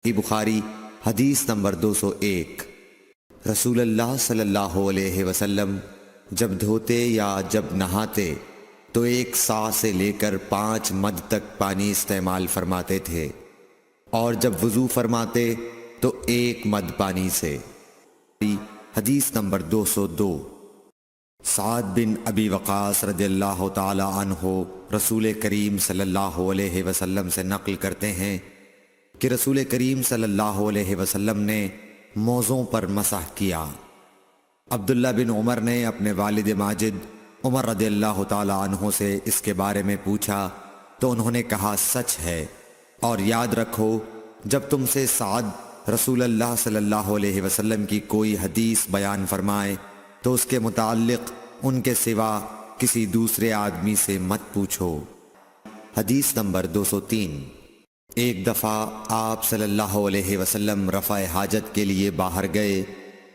بخاری حدیث نمبر 201۔ رسول اللہ صلی اللہ علیہ وسلم جب دھوتے یا جب نہاتے تو 1 سا سے لے کر 5 مد تک پانی استعمال فرماتے تھے، اور جب وضو فرماتے تو 1 مد پانی سے۔ حدیث نمبر 202۔ سعد بن ابی وقاص رضی اللہ تعالی عنہ رسول کریم صلی اللہ علیہ وسلم سے نقل کرتے ہیں کہ رسول کریم صلی اللہ علیہ وسلم نے موزوں پر مسح کیا۔ عبداللہ بن عمر نے اپنے والد ماجد عمر رضی اللہ تعالی عنہ سے اس کے بارے میں پوچھا تو انہوں نے کہا سچ ہے، اور یاد رکھو جب تم سے سعد رسول اللہ صلی اللہ علیہ وسلم کی کوئی حدیث بیان فرمائے تو اس کے متعلق ان کے سوا کسی دوسرے آدمی سے مت پوچھو۔ حدیث نمبر 203۔ ایک دفعہ آپ صلی اللہ علیہ وسلم رفع حاجت کے لیے باہر گئے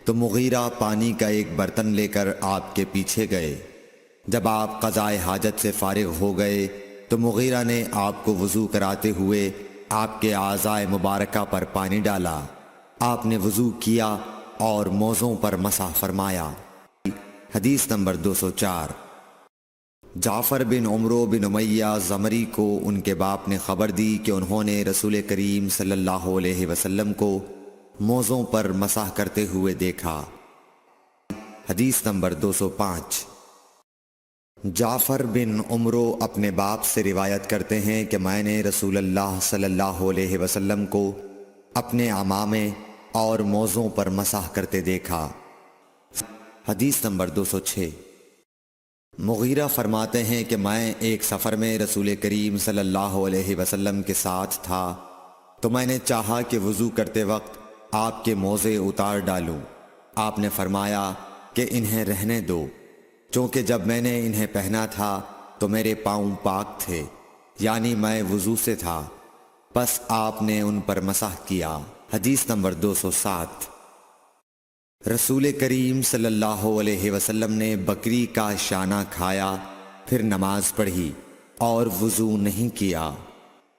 تو مغیرہ پانی کا ایک برتن لے کر آپ کے پیچھے گئے۔ جب آپ قضائے حاجت سے فارغ ہو گئے تو مغیرہ نے آپ کو وضو کراتے ہوئے آپ کے اعضائے مبارکہ پر پانی ڈالا۔ آپ نے وضو کیا اور موزوں پر مسح فرمایا۔ حدیث نمبر 204۔ جعفر بن عمرو بن امیہ زمری کو ان کے باپ نے خبر دی کہ انہوں نے رسول کریم صلی اللہ علیہ وسلم کو موزوں پر مسح کرتے ہوئے دیکھا۔ حدیث نمبر 205۔ جعفر بن عمرو اپنے باپ سے روایت کرتے ہیں کہ میں نے رسول اللہ صلی اللہ علیہ وسلم کو اپنے عمامے اور موزوں پر مسح کرتے دیکھا۔ حدیث نمبر 206۔ مغیرہ فرماتے ہیں کہ میں ایک سفر میں رسول کریم صلی اللہ علیہ وسلم کے ساتھ تھا تو میں نے چاہا کہ وضو کرتے وقت آپ کے موزے اتار ڈالوں۔ آپ نے فرمایا کہ انہیں رہنے دو، چونکہ جب میں نے انہیں پہنا تھا تو میرے پاؤں پاک تھے، یعنی میں وضو سے تھا، بس آپ نے ان پر مسح کیا۔ حدیث نمبر 207۔ رسول کریم صلی اللہ علیہ وسلم نے بکری کا شانہ کھایا، پھر نماز پڑھی اور وضو نہیں کیا۔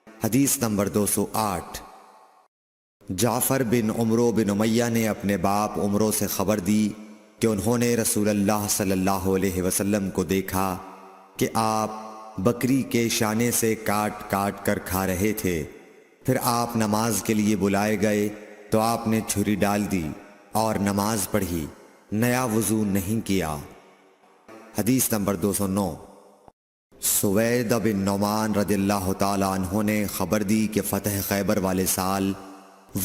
حدیث نمبر 208۔ جعفر بن عمرو بن امیہ نے اپنے باپ عمرو سے خبر دی کہ انہوں نے رسول اللہ صلی اللہ علیہ وسلم کو دیکھا کہ آپ بکری کے شانے سے کاٹ کاٹ کر کھا رہے تھے۔ پھر آپ نماز کے لیے بلائے گئے تو آپ نے چھری ڈال دی اور نماز پڑھی، نیا وضو نہیں کیا۔ حدیث نمبر 209۔ سوید بن نعمان رضی اللہ تعالی عنہ نے خبر دی کہ فتح خیبر والے سال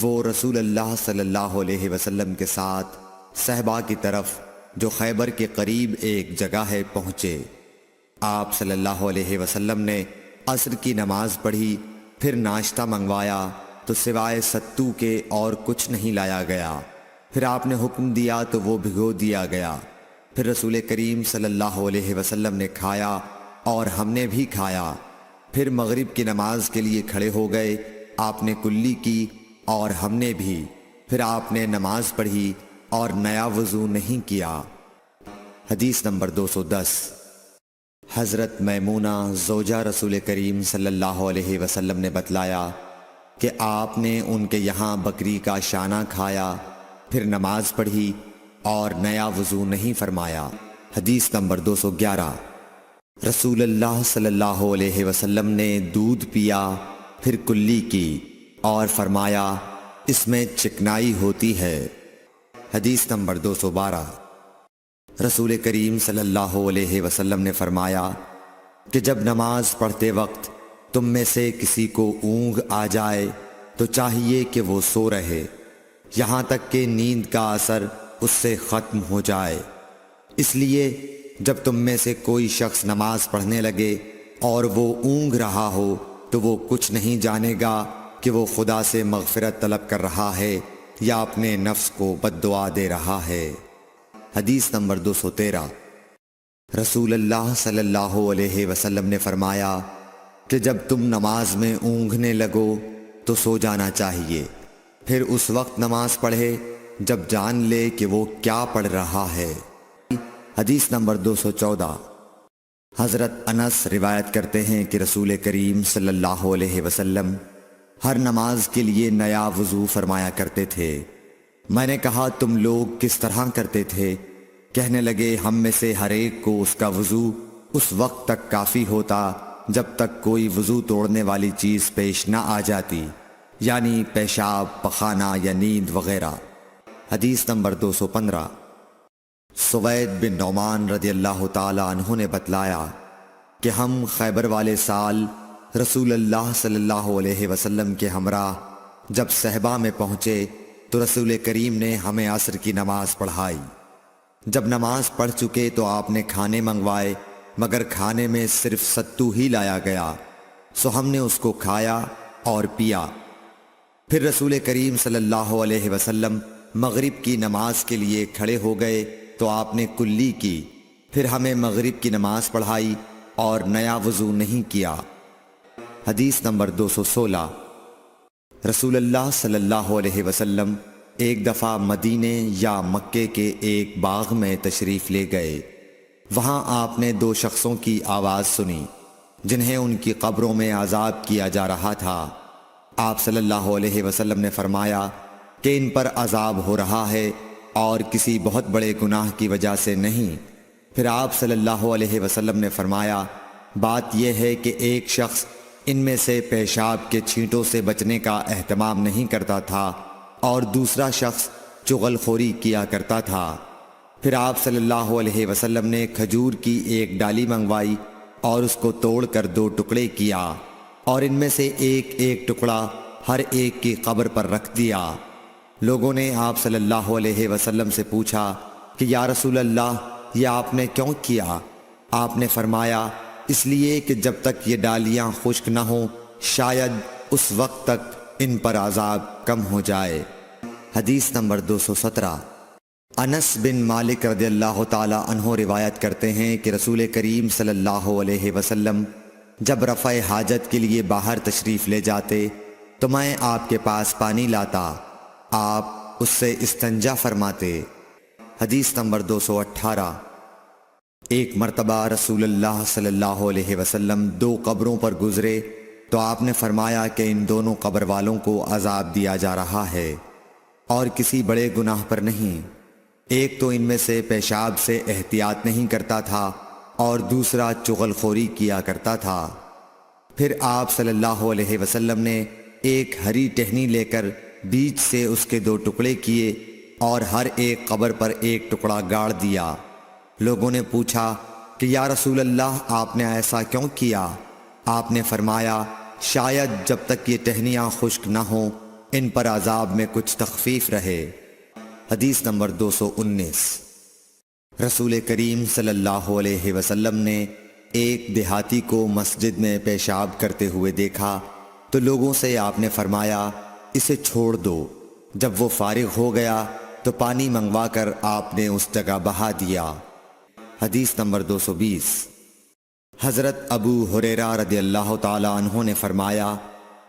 وہ رسول اللہ صلی اللہ علیہ وسلم کے ساتھ صحبہ کی طرف جو خیبر کے قریب ایک جگہ ہے پہنچے۔ آپ صلی اللہ علیہ وسلم نے عصر کی نماز پڑھی، پھر ناشتہ منگوایا تو سوائے ستو کے اور کچھ نہیں لایا گیا۔ پھر آپ نے حکم دیا تو وہ بھگو دیا گیا۔ پھر رسول کریم صلی اللہ علیہ وسلم نے کھایا اور ہم نے بھی کھایا۔ پھر مغرب کی نماز کے لیے کھڑے ہو گئے، آپ نے کلی کی اور ہم نے بھی۔ پھر آپ نے نماز پڑھی اور نیا وضو نہیں کیا۔ حدیث نمبر 210۔ حضرت میمونہ زوجہ رسول کریم صلی اللہ علیہ وسلم نے بتلایا کہ آپ نے ان کے یہاں بکری کا شانہ کھایا، پھر نماز پڑھی اور نیا وضو نہیں فرمایا۔ حدیث نمبر 211۔ رسول اللہ صلی اللہ علیہ وسلم نے دودھ پیا، پھر کلی کی اور فرمایا اس میں چکنائی ہوتی ہے۔ حدیث نمبر 212۔ رسول کریم صلی اللہ علیہ وسلم نے فرمایا کہ جب نماز پڑھتے وقت تم میں سے کسی کو اونگ آ جائے تو چاہیے کہ وہ سو رہے یہاں تک کہ نیند کا اثر اس سے ختم ہو جائے۔ اس لیے جب تم میں سے کوئی شخص نماز پڑھنے لگے اور وہ اونگ رہا ہو تو وہ کچھ نہیں جانے گا کہ وہ خدا سے مغفرت طلب کر رہا ہے یا اپنے نفس کو بد دعا دے رہا ہے۔ حدیث نمبر 213۔ رسول اللہ صلی اللہ علیہ وسلم نے فرمایا کہ جب تم نماز میں اونگنے لگو تو سو جانا چاہیے، پھر اس وقت نماز پڑھے جب جان لے کہ وہ کیا پڑھ رہا ہے۔ حدیث نمبر 214۔ حضرت انس روایت کرتے ہیں کہ رسول کریم صلی اللہ علیہ وسلم ہر نماز کے لیے نیا وضو فرمایا کرتے تھے۔ میں نے کہا تم لوگ کس طرح کرتے تھے؟ کہنے لگے ہم میں سے ہر ایک کو اس کا وضو اس وقت تک کافی ہوتا جب تک کوئی وضو توڑنے والی چیز پیش نہ آ جاتی، یعنی پیشاب، پخانہ یا نیند وغیرہ۔ حدیث نمبر 215۔ سوید بن نعمان رضی اللہ تعالی عنہ نے بتلایا کہ ہم خیبر والے سال رسول اللہ صلی اللہ علیہ وسلم کے ہمراہ جب صحبہ میں پہنچے تو رسول کریم نے ہمیں عصر کی نماز پڑھائی۔ جب نماز پڑھ چکے تو آپ نے کھانے منگوائے، مگر کھانے میں صرف ستو ہی لایا گیا، سو ہم نے اس کو کھایا اور پیا۔ پھر رسول کریم صلی اللہ علیہ وسلم مغرب کی نماز کے لیے کھڑے ہو گئے تو آپ نے کلی کی، پھر ہمیں مغرب کی نماز پڑھائی اور نیا وضو نہیں کیا۔ حدیث نمبر 216۔ رسول اللہ صلی اللہ علیہ وسلم ایک دفعہ مدینے یا مکے کے ایک باغ میں تشریف لے گئے۔ وہاں آپ نے 2 شخصوں کی آواز سنی جنہیں ان کی قبروں میں عذاب کیا جا رہا تھا۔ آپ صلی اللہ علیہ وسلم نے فرمایا کہ ان پر عذاب ہو رہا ہے اور کسی بہت بڑے گناہ کی وجہ سے نہیں۔ پھر آپ صلی اللہ علیہ وسلم نے فرمایا بات یہ ہے کہ ایک شخص ان میں سے پیشاب کے چھینٹوں سے بچنے کا اہتمام نہیں کرتا تھا اور دوسرا شخص چغل خوری کیا کرتا تھا۔ پھر آپ صلی اللہ علیہ وسلم نے کھجور کی ایک ڈالی منگوائی اور اس کو توڑ کر 2 ٹکڑے کیا اور ان میں سے ایک ایک ٹکڑا ہر ایک کی قبر پر رکھ دیا۔ لوگوں نے آپ صلی اللہ علیہ وسلم سے پوچھا کہ یا رسول اللہ یہ آپ نے کیوں کیا؟ آپ نے فرمایا اس لیے کہ جب تک یہ ڈالیاں خشک نہ ہوں شاید اس وقت تک ان پر عذاب کم ہو جائے۔ حدیث نمبر 217۔ انس بن مالک رضی اللہ تعالی عنہ روایت کرتے ہیں کہ رسول کریم صلی اللہ علیہ وسلم جب رفع حاجت کے لیے باہر تشریف لے جاتے تو میں آپ کے پاس پانی لاتا، آپ اس سے استنجا فرماتے۔ حدیث نمبر 218۔ ایک مرتبہ رسول اللہ صلی اللہ علیہ وسلم 2 قبروں پر گزرے تو آپ نے فرمایا کہ ان دونوں قبر والوں کو عذاب دیا جا رہا ہے اور کسی بڑے گناہ پر نہیں۔ ایک تو ان میں سے پیشاب سے احتیاط نہیں کرتا تھا اور دوسرا چغل خوری کیا کرتا تھا۔ پھر آپ صلی اللہ علیہ وسلم نے ایک ہری ٹہنی لے کر بیچ سے اس کے 2 ٹکڑے کیے اور ہر ایک قبر پر ایک ٹکڑا گاڑ دیا۔ لوگوں نے پوچھا کہ یا رسول اللہ آپ نے ایسا کیوں کیا؟ آپ نے فرمایا شاید جب تک یہ ٹہنیاں خشک نہ ہوں ان پر عذاب میں کچھ تخفیف رہے۔ حدیث نمبر 219۔ رسول کریم صلی اللہ علیہ وسلم نے ایک دیہاتی کو مسجد میں پیشاب کرتے ہوئے دیکھا تو لوگوں سے آپ نے فرمایا اسے چھوڑ دو۔ جب وہ فارغ ہو گیا تو پانی منگوا کر آپ نے اس جگہ بہا دیا۔ حدیث نمبر 220۔ حضرت ابو ہریرہ رضی اللہ تعالی عنہ نے فرمایا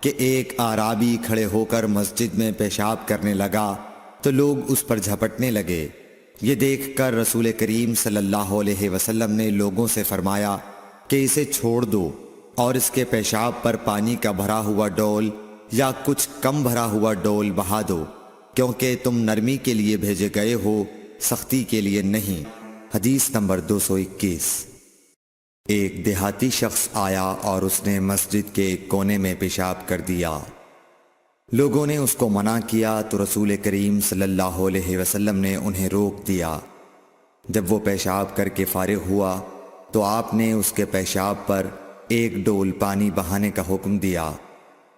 کہ ایک اعرابی کھڑے ہو کر مسجد میں پیشاب کرنے لگا تو لوگ اس پر جھپٹنے لگے۔ یہ دیکھ کر رسول کریم صلی اللہ علیہ وسلم نے لوگوں سے فرمایا کہ اسے چھوڑ دو اور اس کے پیشاب پر پانی کا بھرا ہوا ڈول یا کچھ کم بھرا ہوا ڈول بہا دو، کیونکہ تم نرمی کے لیے بھیجے گئے ہو، سختی کے لیے نہیں۔ حدیث نمبر 221۔ ایک دیہاتی شخص آیا اور اس نے مسجد کے ایک کونے میں پیشاب کر دیا۔ لوگوں نے اس کو منع کیا تو رسول کریم صلی اللہ علیہ وسلم نے انہیں روک دیا۔ جب وہ پیشاب کر کے فارغ ہوا تو آپ نے اس کے پیشاب پر ایک ڈول پانی بہانے کا حکم دیا،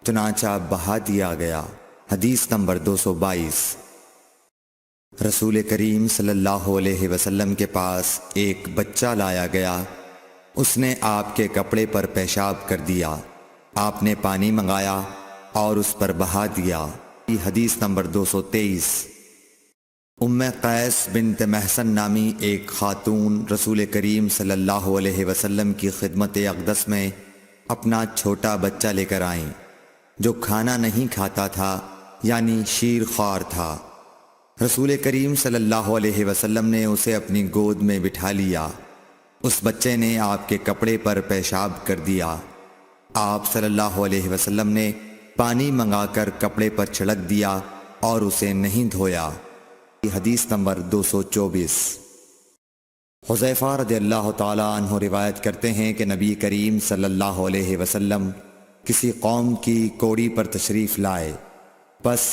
چنانچہ بہا دیا گیا۔ حدیث نمبر 222۔ رسول کریم صلی اللہ علیہ وسلم کے پاس ایک بچہ لایا گیا، اس نے آپ کے کپڑے پر پیشاب کر دیا، آپ نے پانی منگایا اور اس پر بہا دیا۔ حدیث نمبر 223۔ ام قیس بنت محسن نامی ایک خاتون رسول کریم صلی اللہ علیہ وسلم کی خدمت اقدس میں اپنا چھوٹا بچہ لے کر آئیں جو کھانا نہیں کھاتا تھا، یعنی شیر خوار تھا۔ رسول کریم صلی اللہ علیہ وسلم نے اسے اپنی گود میں بٹھا لیا۔ اس بچے نے آپ کے کپڑے پر پیشاب کر دیا۔ آپ صلی اللہ علیہ وسلم نے پانی منگا کر کپڑے پر چھڑک دیا اور اسے نہیں دھویا۔ حدیث نمبر 224۔ حذیفہ رضی اللہ تعالیٰ عنہ روایت کرتے ہیں کہ نبی کریم صلی اللہ علیہ وسلم کسی قوم کی کوڑی پر تشریف لائے، بس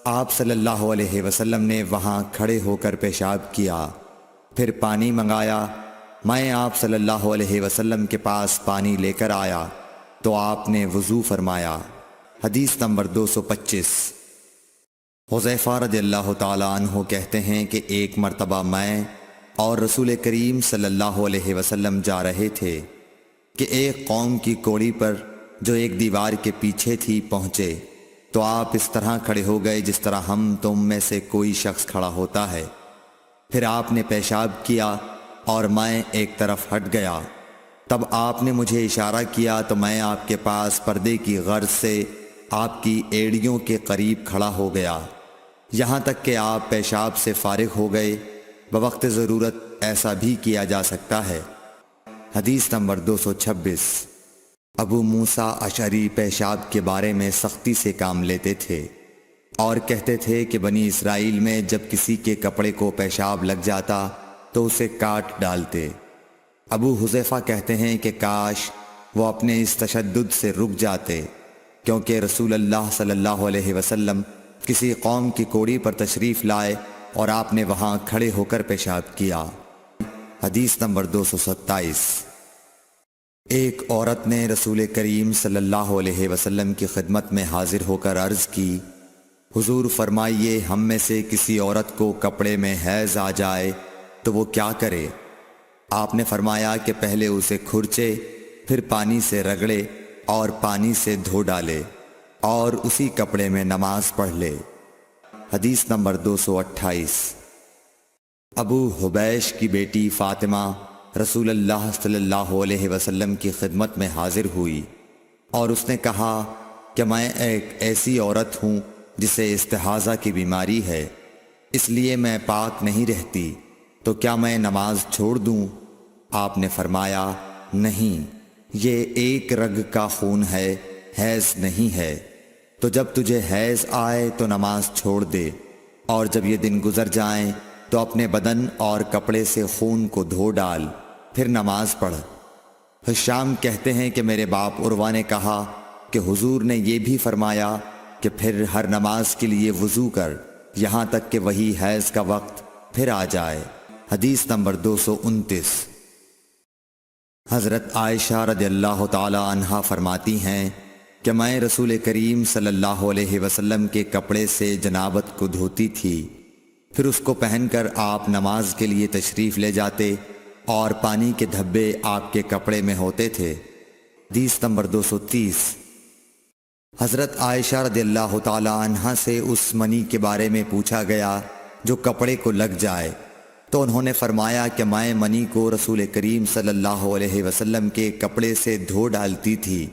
آپ صلی اللہ علیہ وسلم نے وہاں کھڑے ہو کر پیشاب کیا، پھر پانی منگایا۔ میں آپ صلی اللہ علیہ وسلم کے پاس پانی لے کر آیا تو آپ نے وضو فرمایا۔ حدیث نمبر 225۔ حذیفہ رضی اللہ تعالیٰ عنہ کہتے ہیں کہ ایک مرتبہ میں اور رسول کریم صلی اللہ علیہ وسلم جا رہے تھے کہ ایک قوم کی کوڑی پر جو ایک دیوار کے پیچھے تھی پہنچے، تو آپ اس طرح کھڑے ہو گئے جس طرح ہم تم میں سے کوئی شخص کھڑا ہوتا ہے۔ پھر آپ نے پیشاب کیا اور میں ایک طرف ہٹ گیا۔ تب آپ نے مجھے اشارہ کیا تو میں آپ کے پاس پردے کی غرض سے آپ کی ایڑیوں کے قریب کھڑا ہو گیا، یہاں تک کہ آپ پیشاب سے فارغ ہو گئے۔ بوقت ضرورت ایسا بھی کیا جا سکتا ہے۔ حدیث نمبر 226۔ ابو موسیٰ اشعری پیشاب کے بارے میں سختی سے کام لیتے تھے اور کہتے تھے کہ بنی اسرائیل میں جب کسی کے کپڑے کو پیشاب لگ جاتا تو اسے کاٹ ڈالتے۔ ابو حذیفہ کہتے ہیں کہ کاش وہ اپنے اس تشدد سے رک جاتے، کیونکہ رسول اللہ صلی اللہ علیہ وسلم کسی قوم کی کوڑی پر تشریف لائے اور آپ نے وہاں کھڑے ہو کر پیشاب کیا۔ حدیث نمبر 227۔ ایک عورت نے رسول کریم صلی اللہ علیہ وسلم کی خدمت میں حاضر ہو کر عرض کی، حضور فرمائیے ہم میں سے کسی عورت کو کپڑے میں حیض آ جائے تو وہ کیا کرے؟ آپ نے فرمایا کہ پہلے اسے کھرچے، پھر پانی سے رگڑے اور پانی سے دھو ڈالے اور اسی کپڑے میں نماز پڑھ لے۔ حدیث نمبر 228۔ ابو حبیش کی بیٹی فاطمہ رسول اللہ صلی اللہ علیہ وسلم کی خدمت میں حاضر ہوئی اور اس نے کہا کہ میں ایک ایسی عورت ہوں جسے استحاضہ کی بیماری ہے، اس لیے میں پاک نہیں رہتی، تو کیا میں نماز چھوڑ دوں؟ آپ نے فرمایا نہیں، یہ ایک رگ کا خون ہے، حیض نہیں ہے، تو جب تجھے حیض آئے تو نماز چھوڑ دے، اور جب یہ دن گزر جائیں تو اپنے بدن اور کپڑے سے خون کو دھو ڈال، پھر نماز پڑھ۔ ہشام کہتے ہیں کہ میرے باپ عروہ نے کہا کہ حضور نے یہ بھی فرمایا کہ پھر ہر نماز کے لیے وضو کر، یہاں تک کہ وہی حیض کا وقت پھر آ جائے۔ حدیث نمبر 229۔ حضرت عائشہ رضی اللہ تعالی عنہا فرماتی ہیں کہ میں رسول کریم صلی اللہ علیہ وسلم کے کپڑے سے جنابت کو دھوتی تھی، پھر اس کو پہن کر آپ نماز کے لیے تشریف لے جاتے اور پانی کے دھبے آپ کے کپڑے میں ہوتے تھے۔ حدیث نمبر 230۔ حضرت عائشہ رضی اللہ تعالی عنہا سے اس منی کے بارے میں پوچھا گیا جو کپڑے کو لگ جائے، تو انہوں نے فرمایا کہ میں منی کو رسول کریم صلی اللہ علیہ وسلم کے کپڑے سے دھو ڈالتی تھی،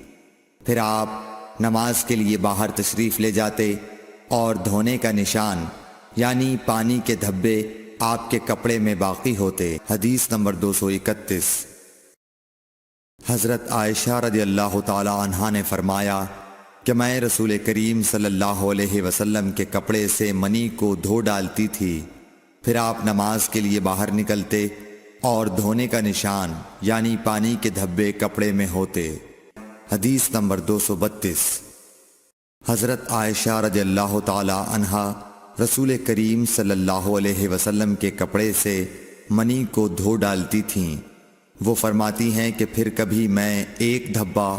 پھر آپ نماز کے لیے باہر تشریف لے جاتے اور دھونے کا نشان یعنی پانی کے دھبے آپ کے کپڑے میں باقی ہوتے۔ حدیث نمبر 231۔ حضرت عائشہ رضی اللہ تعالی عنہا نے فرمایا کہ میں رسول کریم صلی اللہ علیہ وسلم کے کپڑے سے منی کو دھو ڈالتی تھی، پھر آپ نماز کے لیے باہر نکلتے اور دھونے کا نشان یعنی پانی کے دھبے کپڑے میں ہوتے۔ حدیث نمبر 232۔ حضرت عائشہ رضی اللہ تعالی عنہا رسول کریم صلی اللہ علیہ وسلم کے کپڑے سے منی کو دھو ڈالتی تھیں۔ وہ فرماتی ہیں کہ پھر کبھی میں ایک دھبا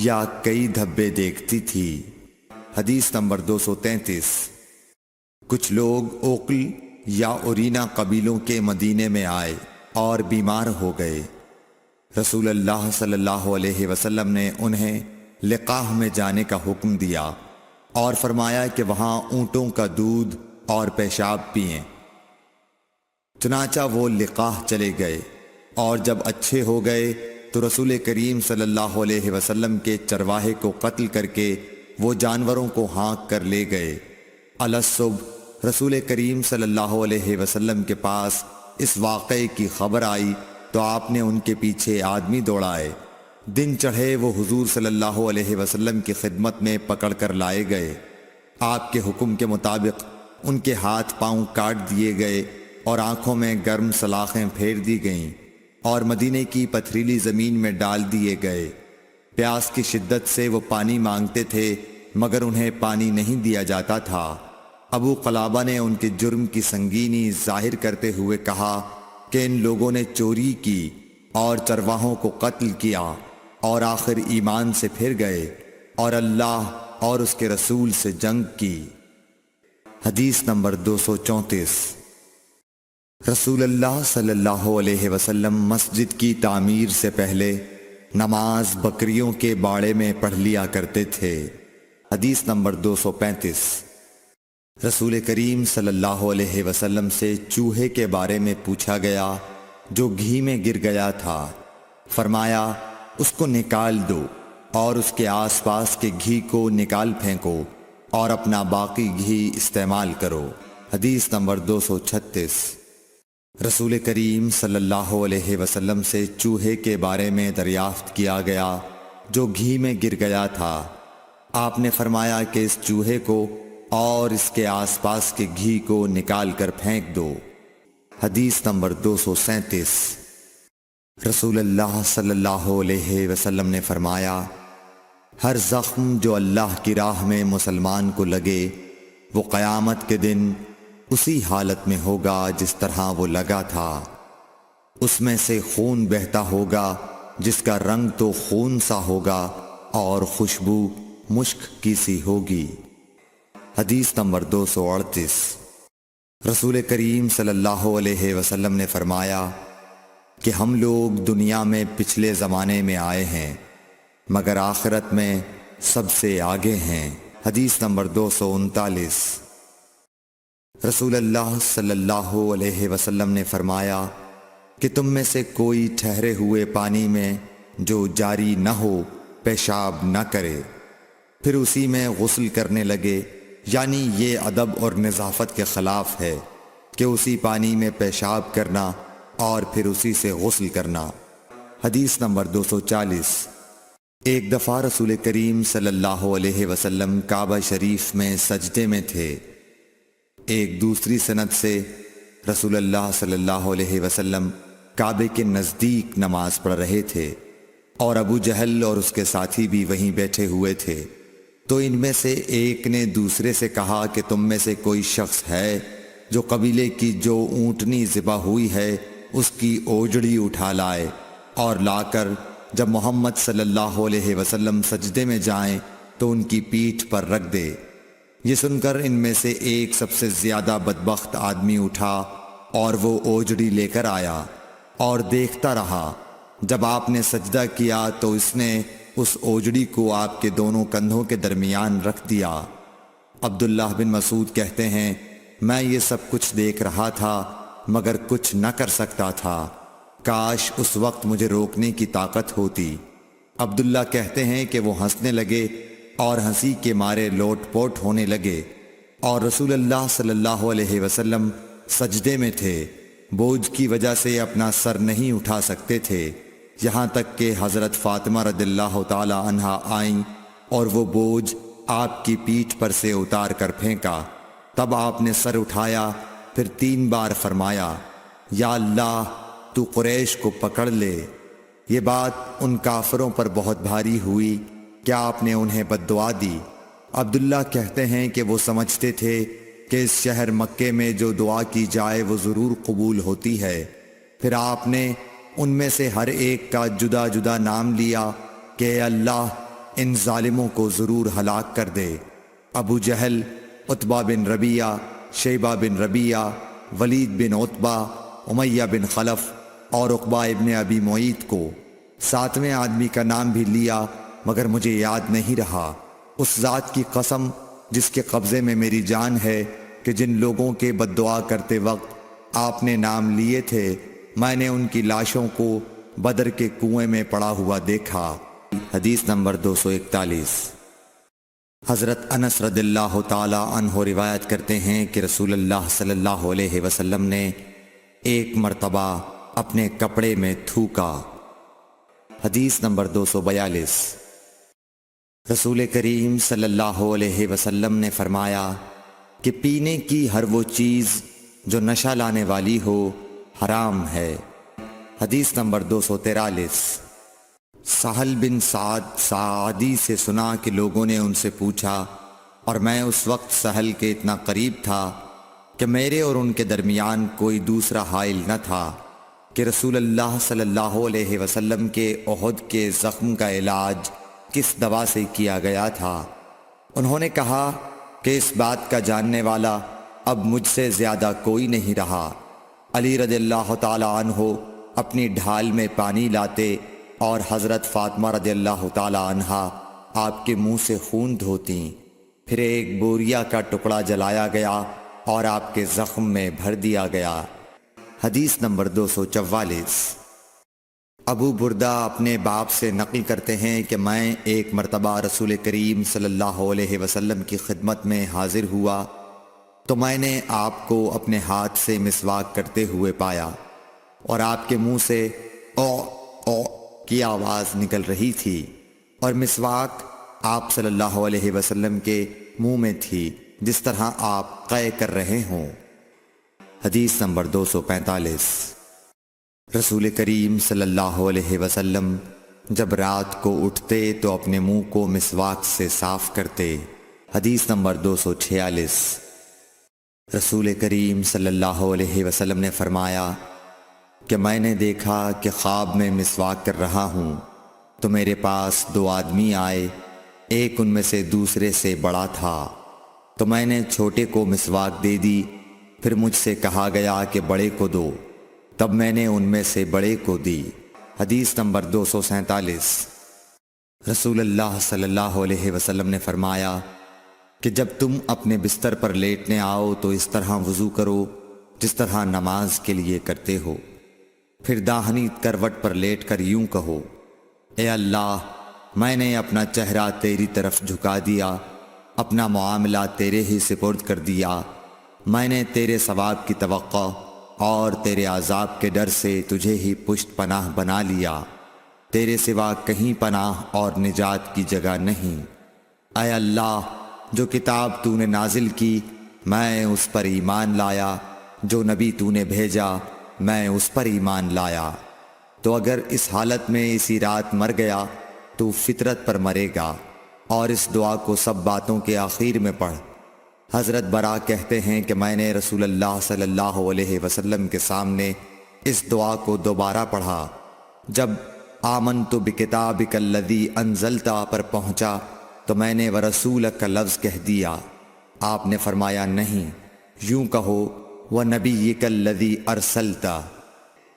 یا کئی دھبے دیکھتی تھی۔ حدیث نمبر 233۔ کچھ لوگ اوقل یا اورینا قبیلوں کے مدینے میں آئے اور بیمار ہو گئے۔ رسول اللہ صلی اللہ علیہ وسلم نے انہیں لقاح میں جانے کا حکم دیا اور فرمایا کہ وہاں اونٹوں کا دودھ اور پیشاب پئیں۔ چنانچہ وہ لقاح چلے گئے اور جب اچھے ہو گئے تو رسول کریم صلی اللہ علیہ وسلم کے چرواہے کو قتل کر کے وہ جانوروں کو ہانک کر لے گئے۔ الصبح رسول کریم صلی اللہ علیہ وسلم کے پاس اس واقعے کی خبر آئی تو آپ نے ان کے پیچھے آدمی دوڑائے دن چڑھے وہ حضور صلی اللہ علیہ وسلم کی خدمت میں پکڑ کر لائے گئے۔ آپ کے حکم کے مطابق ان کے ہاتھ پاؤں کاٹ دیے گئے اور آنکھوں میں گرم سلاخیں پھیر دی گئیں اور مدینے کی پتھریلی زمین میں ڈال دیے گئے۔ پیاس کی شدت سے وہ پانی مانگتے تھے مگر انہیں پانی نہیں دیا جاتا تھا۔ ابو قلابہ نے ان کے جرم کی سنگینی ظاہر کرتے ہوئے کہا کہ ان لوگوں نے چوری کی اور چرواہوں کو قتل کیا اور آخر ایمان سے پھر گئے اور اللہ اور اس کے رسول سے جنگ کی۔ حدیث نمبر 234۔ رسول اللہ صلی اللہ علیہ وسلم مسجد کی تعمیر سے پہلے نماز بکریوں کے باڑے میں پڑھ لیا کرتے تھے۔ حدیث نمبر 235۔ رسول کریم صلی اللہ علیہ وسلم سے چوہے کے بارے میں پوچھا گیا جو گھی میں گر گیا تھا۔ فرمایا اس کو نکال دو اور اس کے آس پاس کے گھی کو نکال پھینکو اور اپنا باقی گھی استعمال کرو۔ حدیث نمبر 236۔ رسول کریم صلی اللہ علیہ وسلم سے چوہے کے بارے میں دریافت کیا گیا جو گھی میں گر گیا تھا۔ آپ نے فرمایا کہ اس چوہے کو اور اس کے آس پاس کے گھی کو نکال کر پھینک دو۔ حدیث نمبر 237۔ رسول اللہ صلی اللہ علیہ وسلم نے فرمایا ہر زخم جو اللہ کی راہ میں مسلمان کو لگے وہ قیامت کے دن اسی حالت میں ہوگا جس طرح وہ لگا تھا۔ اس میں سے خون بہتا ہوگا جس کا رنگ تو خون سا ہوگا اور خوشبو مشک کی سی ہوگی۔ حدیث نمبر 238۔ رسول کریم صلی اللہ علیہ وسلم نے فرمایا کہ ہم لوگ دنیا میں پچھلے زمانے میں آئے ہیں مگر آخرت میں سب سے آگے ہیں۔ حدیث نمبر 239۔ رسول اللہ صلی اللہ علیہ وسلم نے فرمایا کہ تم میں سے کوئی ٹھہرے ہوئے پانی میں جو جاری نہ ہو پیشاب نہ کرے پھر اسی میں غسل کرنے لگے، یعنی یہ ادب اور نظافت کے خلاف ہے کہ اسی پانی میں پیشاب کرنا اور پھر اسی سے غسل کرنا۔ حدیث نمبر 240۔ ایک دفعہ رسول کریم صلی اللہ علیہ وسلم کعبہ شریف میں سجدے میں تھے۔ ایک دوسری سند سے رسول اللہ صلی اللہ علیہ وسلم کعبے کے نزدیک نماز پڑھ رہے تھے اور ابو جہل اور اس کے ساتھی بھی وہیں بیٹھے ہوئے تھے، تو ان میں سے ایک نے دوسرے سے کہا کہ تم میں سے کوئی شخص ہے جو قبیلے کی جو اونٹنی ذبح ہوئی ہے اس کی اوجڑی اٹھا لائے اور لا کر جب محمد صلی اللہ علیہ وسلم سجدے میں جائیں تو ان کی پیٹھ پر رکھ دے۔ یہ سن کر ان میں سے ایک سب سے زیادہ بدبخت آدمی اٹھا اور وہ اوجڑی لے کر آیا اور دیکھتا رہا۔ جب آپ نے سجدہ کیا تو اس نے اس اوجڑی کو آپ کے دونوں کندھوں کے درمیان رکھ دیا۔ عبداللہ بن مسعود کہتے ہیں میں یہ سب کچھ دیکھ رہا تھا مگر کچھ نہ کر سکتا تھا، کاش اس وقت مجھے روکنے کی طاقت ہوتی۔ عبداللہ کہتے ہیں کہ وہ ہنسنے لگے اور ہنسی کے مارے لوٹ پوٹ ہونے لگے اور رسول اللہ صلی اللہ علیہ وسلم سجدے میں تھے، بوجھ کی وجہ سے اپنا سر نہیں اٹھا سکتے تھے، یہاں تک کہ حضرت فاطمہ رضی اللہ تعالی عنہا آئیں اور وہ بوجھ آپ کی پیٹھ پر سے اتار کر پھینکا۔ تب آپ نے سر اٹھایا، پھر 3 بار فرمایا یا اللہ تو قریش کو پکڑ لے۔ یہ بات ان کافروں پر بہت بھاری ہوئی کہ آپ نے انہیں بد دعا دی۔ عبداللہ کہتے ہیں کہ وہ سمجھتے تھے کہ اس شہر مکے میں جو دعا کی جائے وہ ضرور قبول ہوتی ہے۔ پھر آپ نے ان میں سے ہر ایک کا جدا جدا نام لیا کہ اے اللہ ان ظالموں کو ضرور ہلاک کر دے۔ ابو جہل، عتبہ بن ربیعہ، شیبہ بن ربیعہ، ولید بن عتبہ، امیہ بن خلف اور عقبہ ابن ابی معیط کو۔ 7ویں آدمی کا نام بھی لیا مگر مجھے یاد نہیں رہا۔ اس ذات کی قسم جس کے قبضے میں میری جان ہے کہ جن لوگوں کے بد دعا کرتے وقت آپ نے نام لیے تھے میں نے ان کی لاشوں کو بدر کے کنویں میں پڑا ہوا دیکھا۔ حدیث نمبر 241۔ حضرت انس رضی اللہ تعالی عنہ روایت کرتے ہیں کہ رسول اللہ صلی اللہ علیہ وسلم نے ایک مرتبہ اپنے کپڑے میں تھوکا۔ حدیث نمبر 242۔ رسول کریم صلی اللہ علیہ وسلم نے فرمایا کہ پینے کی ہر وہ چیز جو نشہ لانے والی ہو حرام ہے۔ حدیث نمبر 243۔ سہل بن سعد ساعدی سے سنا کہ لوگوں نے ان سے پوچھا، اور میں اس وقت سہل کے اتنا قریب تھا کہ میرے اور ان کے درمیان کوئی دوسرا حائل نہ تھا، کہ رسول اللہ صلی اللہ علیہ وسلم کے احد کے زخم کا علاج کس دوا سے کیا گیا تھا۔ انہوں نے کہا کہ اس بات کا جاننے والا اب مجھ سے زیادہ کوئی نہیں رہا۔ علی رضی اللہ تعالی عنہ اپنی ڈھال میں پانی لاتے اور حضرت فاطمہ رضی اللہ تعالی عنہا آپ کے منہ سے خون دھوتیں، پھر ایک بوریا کا ٹکڑا جلایا گیا اور آپ کے زخم میں بھر دیا گیا۔ حدیث نمبر 244۔ ابو بردہ اپنے باپ سے نقل کرتے ہیں کہ میں ایک مرتبہ رسول کریم صلی اللہ علیہ وسلم کی خدمت میں حاضر ہوا تو میں نے آپ کو اپنے ہاتھ سے مسواک کرتے ہوئے پایا، اور آپ کے منہ سے او او کی آواز نکل رہی تھی، اور مسواک آپ صلی اللہ علیہ وسلم کے منہ میں تھی جس طرح آپ قے کر رہے ہوں۔ حدیث نمبر 245۔ رسول کریم صلی اللہ علیہ وسلم جب رات کو اٹھتے تو اپنے منہ کو مسواک سے صاف کرتے۔ حدیث نمبر 246۔ رسول کریم صلی اللہ علیہ وسلم نے فرمایا کہ میں نے دیکھا کہ خواب میں مسواک کر رہا ہوں تو میرے پاس دو آدمی آئے، ایک ان میں سے دوسرے سے بڑا تھا، تو میں نے چھوٹے کو مسواک دے دی، پھر مجھ سے کہا گیا کہ بڑے کو دو، تب میں نے ان میں سے بڑے کو دی۔ حدیث نمبر 247۔ رسول اللہ صلی اللہ علیہ وسلم نے فرمایا کہ جب تم اپنے بستر پر لیٹنے آؤ تو اس طرح وضو کرو جس طرح نماز کے لیے کرتے ہو، پھر داہنی کروٹ پر لیٹ کر یوں کہو، اے اللہ، میں نے اپنا چہرہ تیری طرف جھکا دیا، اپنا معاملہ تیرے ہی سپرد کر دیا، میں نے تیرے ثواب کی توقع اور تیرے عذاب کے ڈر سے تجھے ہی پشت پناہ بنا لیا، تیرے سوا کہیں پناہ اور نجات کی جگہ نہیں۔ اے اللہ، جو کتاب تو نے نازل کی میں اس پر ایمان لایا، جو نبی تو نے بھیجا میں اس پر ایمان لایا، تو اگر اس حالت میں اسی رات مر گیا تو فطرت پر مرے گا، اور اس دعا کو سب باتوں کے آخر میں پڑھ۔ حضرت برا کہتے ہیں کہ میں نے رسول اللہ صلی اللہ علیہ وسلم کے سامنے اس دعا کو دوبارہ پڑھا۔ جب آمنت بکتابک الذی انزلت پر پہنچا تو میں نے ورسولک کا لفظ کہہ دیا۔ آپ نے فرمایا نہیں، یوں کہو ونبیک الذی ارسلت۔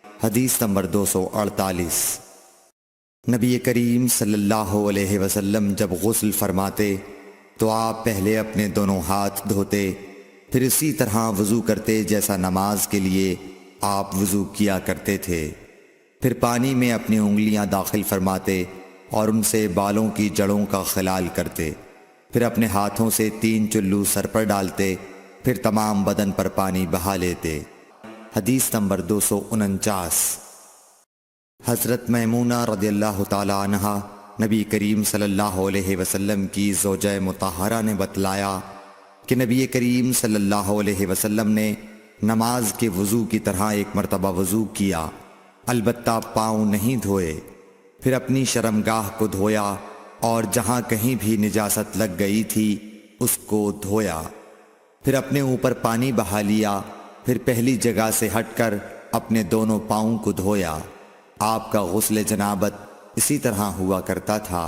حدیث نمبر 248۔ نبی کریم صلی اللہ علیہ وسلم جب غسل فرماتے تو آپ پہلے اپنے دونوں ہاتھ دھوتے، پھر اسی طرح وضو کرتے جیسا نماز کے لیے آپ وضو کیا کرتے تھے، پھر پانی میں اپنی انگلیاں داخل فرماتے اور ان سے بالوں کی جڑوں کا خلال کرتے، پھر اپنے ہاتھوں سے 3 چلو سر پر ڈالتے، پھر تمام بدن پر پانی بہا لیتے۔ حدیث نمبر 249۔ حضرت میمونہ رضی اللہ تعالی عنہا نبی کریم صلی اللہ علیہ وسلم کی زوجہ مطہرہ نے بتلایا کہ نبی کریم صلی اللہ علیہ وسلم نے نماز کے وضو کی طرح ایک مرتبہ وضو کیا، البتہ پاؤں نہیں دھوئے، پھر اپنی شرمگاہ کو دھویا اور جہاں کہیں بھی نجاست لگ گئی تھی اس کو دھویا، پھر اپنے اوپر پانی بہا لیا، پھر پہلی جگہ سے ہٹ کر اپنے دونوں پاؤں کو دھویا۔ آپ کا غسل جنابت اسی طرح ہوا کرتا تھا۔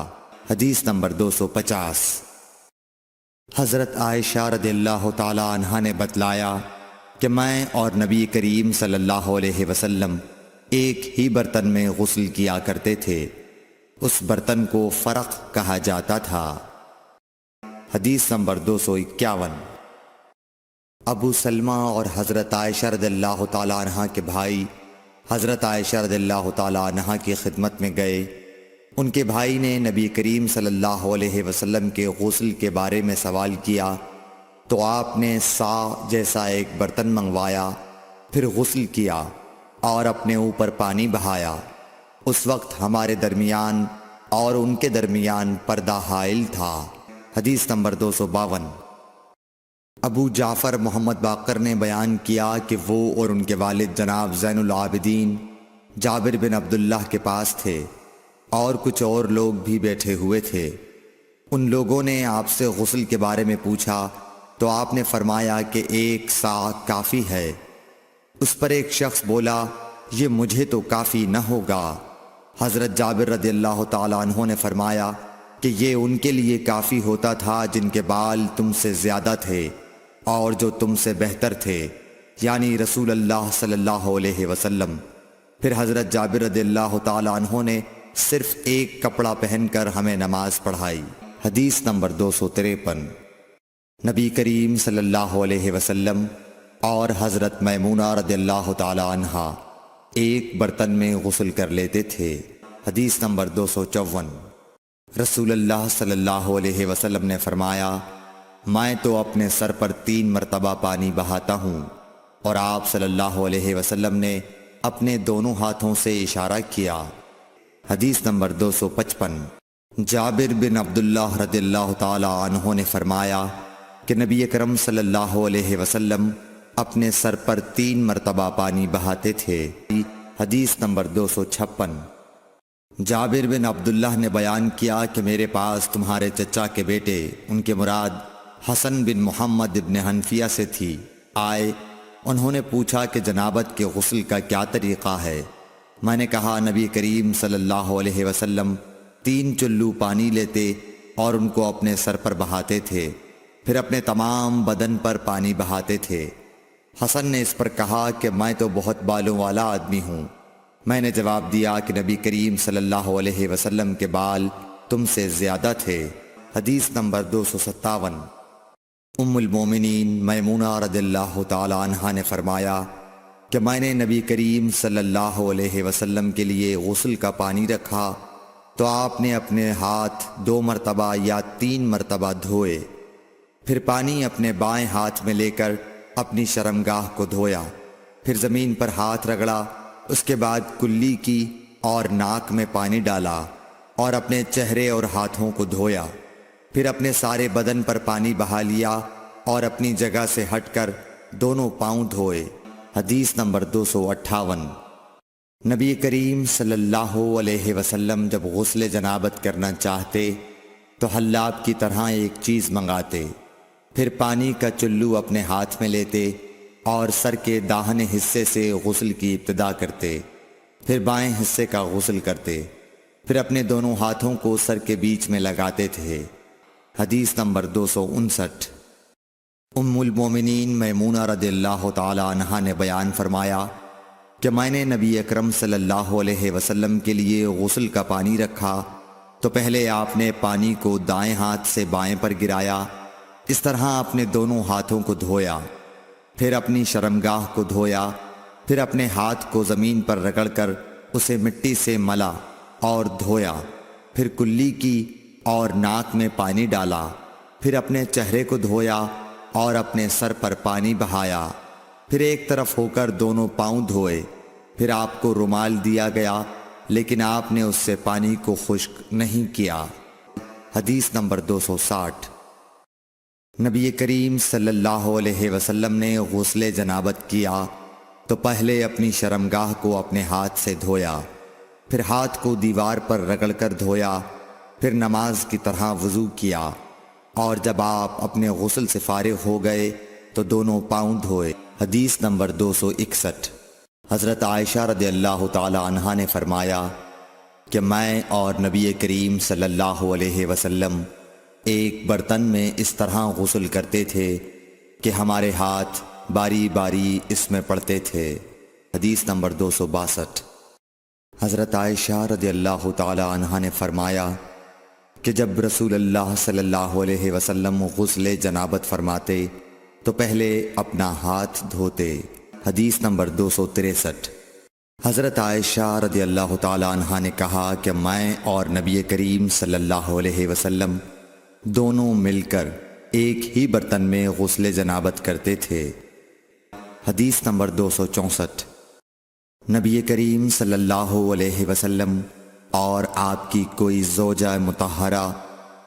حدیث نمبر 250۔ حضرت عائشہ رضی اللہ تعالی عنہا نے بتلایا کہ میں اور نبی کریم صلی اللہ علیہ وسلم ایک ہی برتن میں غسل کیا کرتے تھے، اس برتن کو فرق کہا جاتا تھا۔ حدیث نمبر 251۔ ابو سلمہ اور حضرت عائشہ رضی اللہ تعالی عنہا کے بھائی حضرت عائشہ رضی اللہ تعالی عنہا کی خدمت میں گئے۔ ان کے بھائی نے نبی کریم صلی اللہ علیہ وسلم کے غسل کے بارے میں سوال کیا تو آپ نے سا جیسا ایک برتن منگوایا، پھر غسل کیا اور اپنے اوپر پانی بہایا۔ اس وقت ہمارے درمیان اور ان کے درمیان پردہ حائل تھا۔ حدیث نمبر 252۔ ابو جعفر محمد باقر نے بیان کیا کہ وہ اور ان کے والد جناب زین العابدین جابر بن عبداللہ کے پاس تھے اور کچھ اور لوگ بھی بیٹھے ہوئے تھے۔ ان لوگوں نے آپ سے غسل کے بارے میں پوچھا تو آپ نے فرمایا کہ 1 سا کافی ہے۔ اس پر ایک شخص بولا، یہ مجھے تو کافی نہ ہوگا۔ حضرت جابر رضی اللہ تعالیٰ عنہ نے فرمایا کہ یہ ان کے لیے کافی ہوتا تھا جن کے بال تم سے زیادہ تھے اور جو تم سے بہتر تھے، یعنی رسول اللہ صلی اللہ علیہ وسلم۔ پھر حضرت جابر رضی اللہ تعالیٰ عنہ نے صرف ایک کپڑا پہن کر ہمیں نماز پڑھائی۔ حدیث نمبر 253۔ نبی کریم صلی اللہ علیہ وسلم اور حضرت میمونہ رضی اللہ تعالیٰ عنہا ایک برتن میں غسل کر لیتے تھے۔ حدیث نمبر 254۔ رسول اللہ صلی اللہ علیہ وسلم نے فرمایا، میں تو اپنے سر پر 3 مرتبہ پانی بہاتا ہوں، اور آپ صلی اللہ علیہ وسلم نے اپنے دونوں ہاتھوں سے اشارہ کیا۔ حدیث نمبر 255۔ جابر بن عبداللہ رضی اللہ تعالی عنہ نے فرمایا کہ نبی اکرم صلی اللہ علیہ وسلم اپنے سر پر 3 مرتبہ پانی بہاتے تھے۔ حدیث نمبر 256۔ جابر بن عبداللہ نے بیان کیا کہ میرے پاس تمہارے چچا کے بیٹے، ان کے مراد حسن بن محمد ابن حنفیہ سے تھی، آئے۔ انہوں نے پوچھا کہ جنابت کے غسل کا کیا طریقہ ہے؟ میں نے کہا، نبی کریم صلی اللہ علیہ وسلم 3 چلو پانی لیتے اور ان کو اپنے سر پر بہاتے تھے، پھر اپنے تمام بدن پر پانی بہاتے تھے۔ حسن نے اس پر کہا کہ میں تو بہت بالوں والا آدمی ہوں۔ میں نے جواب دیا کہ نبی کریم صلی اللہ علیہ وسلم کے بال تم سے زیادہ تھے۔ حدیث نمبر 257۔ ام المومنین میمونہ رضی اللہ تعالی عنہا نے فرمایا کہ میں نے نبی کریم صلی اللہ علیہ وسلم کے لیے غسل کا پانی رکھا تو آپ نے اپنے ہاتھ 2 مرتبہ یا 3 مرتبہ دھوئے، پھر پانی اپنے بائیں ہاتھ میں لے کر اپنی شرمگاہ کو دھویا، پھر زمین پر ہاتھ رگڑا، اس کے بعد کلی کی اور ناک میں پانی ڈالا اور اپنے چہرے اور ہاتھوں کو دھویا، پھر اپنے سارے بدن پر پانی بہا لیا اور اپنی جگہ سے ہٹ کر دونوں پاؤں دھوئے۔ حدیث نمبر 258۔ نبی کریم صلی اللہ علیہ وسلم جب غسل جنابت کرنا چاہتے تو حلاب کی طرح ایک چیز منگاتے، پھر پانی کا چلو اپنے ہاتھ میں لیتے اور سر کے داہنے حصے سے غسل کی ابتدا کرتے، پھر بائیں حصے کا غسل کرتے، پھر اپنے دونوں ہاتھوں کو سر کے بیچ میں لگاتے تھے۔ حدیث نمبر 259۔ ام المومنین میمونہ رضی اللہ تعالی عنہا نے بیان فرمایا کہ میں نے نبی اکرم صلی اللہ علیہ وسلم کے لیے غسل کا پانی رکھا تو پہلے آپ نے پانی کو دائیں ہاتھ سے بائیں پر گرایا، اس طرح اپنے دونوں ہاتھوں کو دھویا، پھر اپنی شرمگاہ کو دھویا، پھر اپنے ہاتھ کو زمین پر رگڑ کر اسے مٹی سے ملا اور دھویا، پھر کلی کی اور ناک میں پانی ڈالا، پھر اپنے چہرے کو دھویا اور اپنے سر پر پانی بہایا، پھر ایک طرف ہو کر دونوں پاؤں دھوئے، پھر آپ کو رومال دیا گیا لیکن آپ نے اس سے پانی کو خشک نہیں کیا۔ حدیث نمبر 260۔ نبی کریم صلی اللہ علیہ وسلم نے غسل جنابت کیا تو پہلے اپنی شرمگاہ کو اپنے ہاتھ سے دھویا، پھر ہاتھ کو دیوار پر رگڑ کر دھویا، پھر نماز کی طرح وضو کیا، اور جب آپ اپنے غسل سے فارغ ہو گئے تو دونوں پاؤں دھوئے۔ حدیث نمبر 261۔ حضرت عائشہ رضی اللہ تعالی عنہا نے فرمایا کہ میں اور نبی کریم صلی اللہ علیہ وسلم ایک برتن میں اس طرح غسل کرتے تھے کہ ہمارے ہاتھ باری باری اس میں پڑتے تھے۔ حدیث نمبر 262۔ حضرت عائشہ رضی اللہ تعالی عنہا نے فرمایا کہ جب رسول اللہ صلی اللہ علیہ وسلم غسل جنابت فرماتے تو پہلے اپنا ہاتھ دھوتے۔ حدیث نمبر 263۔ حضرت عائشہ رضی اللہ تعالی عنہا نے کہا کہ میں اور نبی کریم صلی اللہ علیہ وسلم دونوں مل کر ایک ہی برتن میں غسل جنابت کرتے تھے۔ حدیث نمبر 264۔ نبی کریم صلی اللہ علیہ وسلم اور آپ کی کوئی زوجہ مطہرہ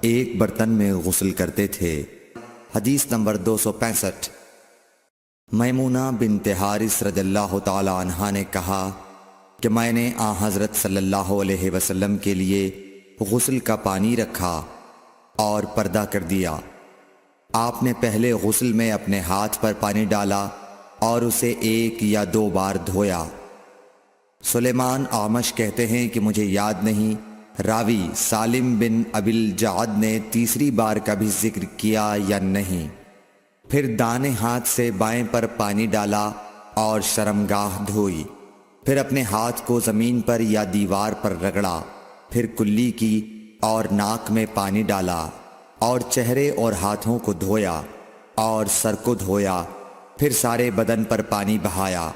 ایک برتن میں غسل کرتے تھے۔ حدیث نمبر 265۔ میمونہ بنت حارث رضی اللہ تعالی عنہا نے کہا کہ میں نے حضرت صلی اللہ علیہ وسلم کے لیے غسل کا پانی رکھا اور پردہ کر دیا۔ آپ نے پہلے غسل میں اپنے ہاتھ پر پانی ڈالا اور اسے 1 یا 2 بار دھویا۔ سلیمان اعمش کہتے ہیں کہ مجھے یاد نہیں راوی سالم بن ابی الجعد نے تیسری بار کا بھی ذکر کیا یا نہیں۔ پھر دائیں ہاتھ سے بائیں پر پانی ڈالا اور شرمگاہ دھوئی، پھر اپنے ہاتھ کو زمین پر یا دیوار پر رگڑا، پھر کلی کی اور ناک میں پانی ڈالا اور چہرے اور ہاتھوں کو دھویا اور سر کو دھویا، پھر سارے بدن پر پانی بہایا،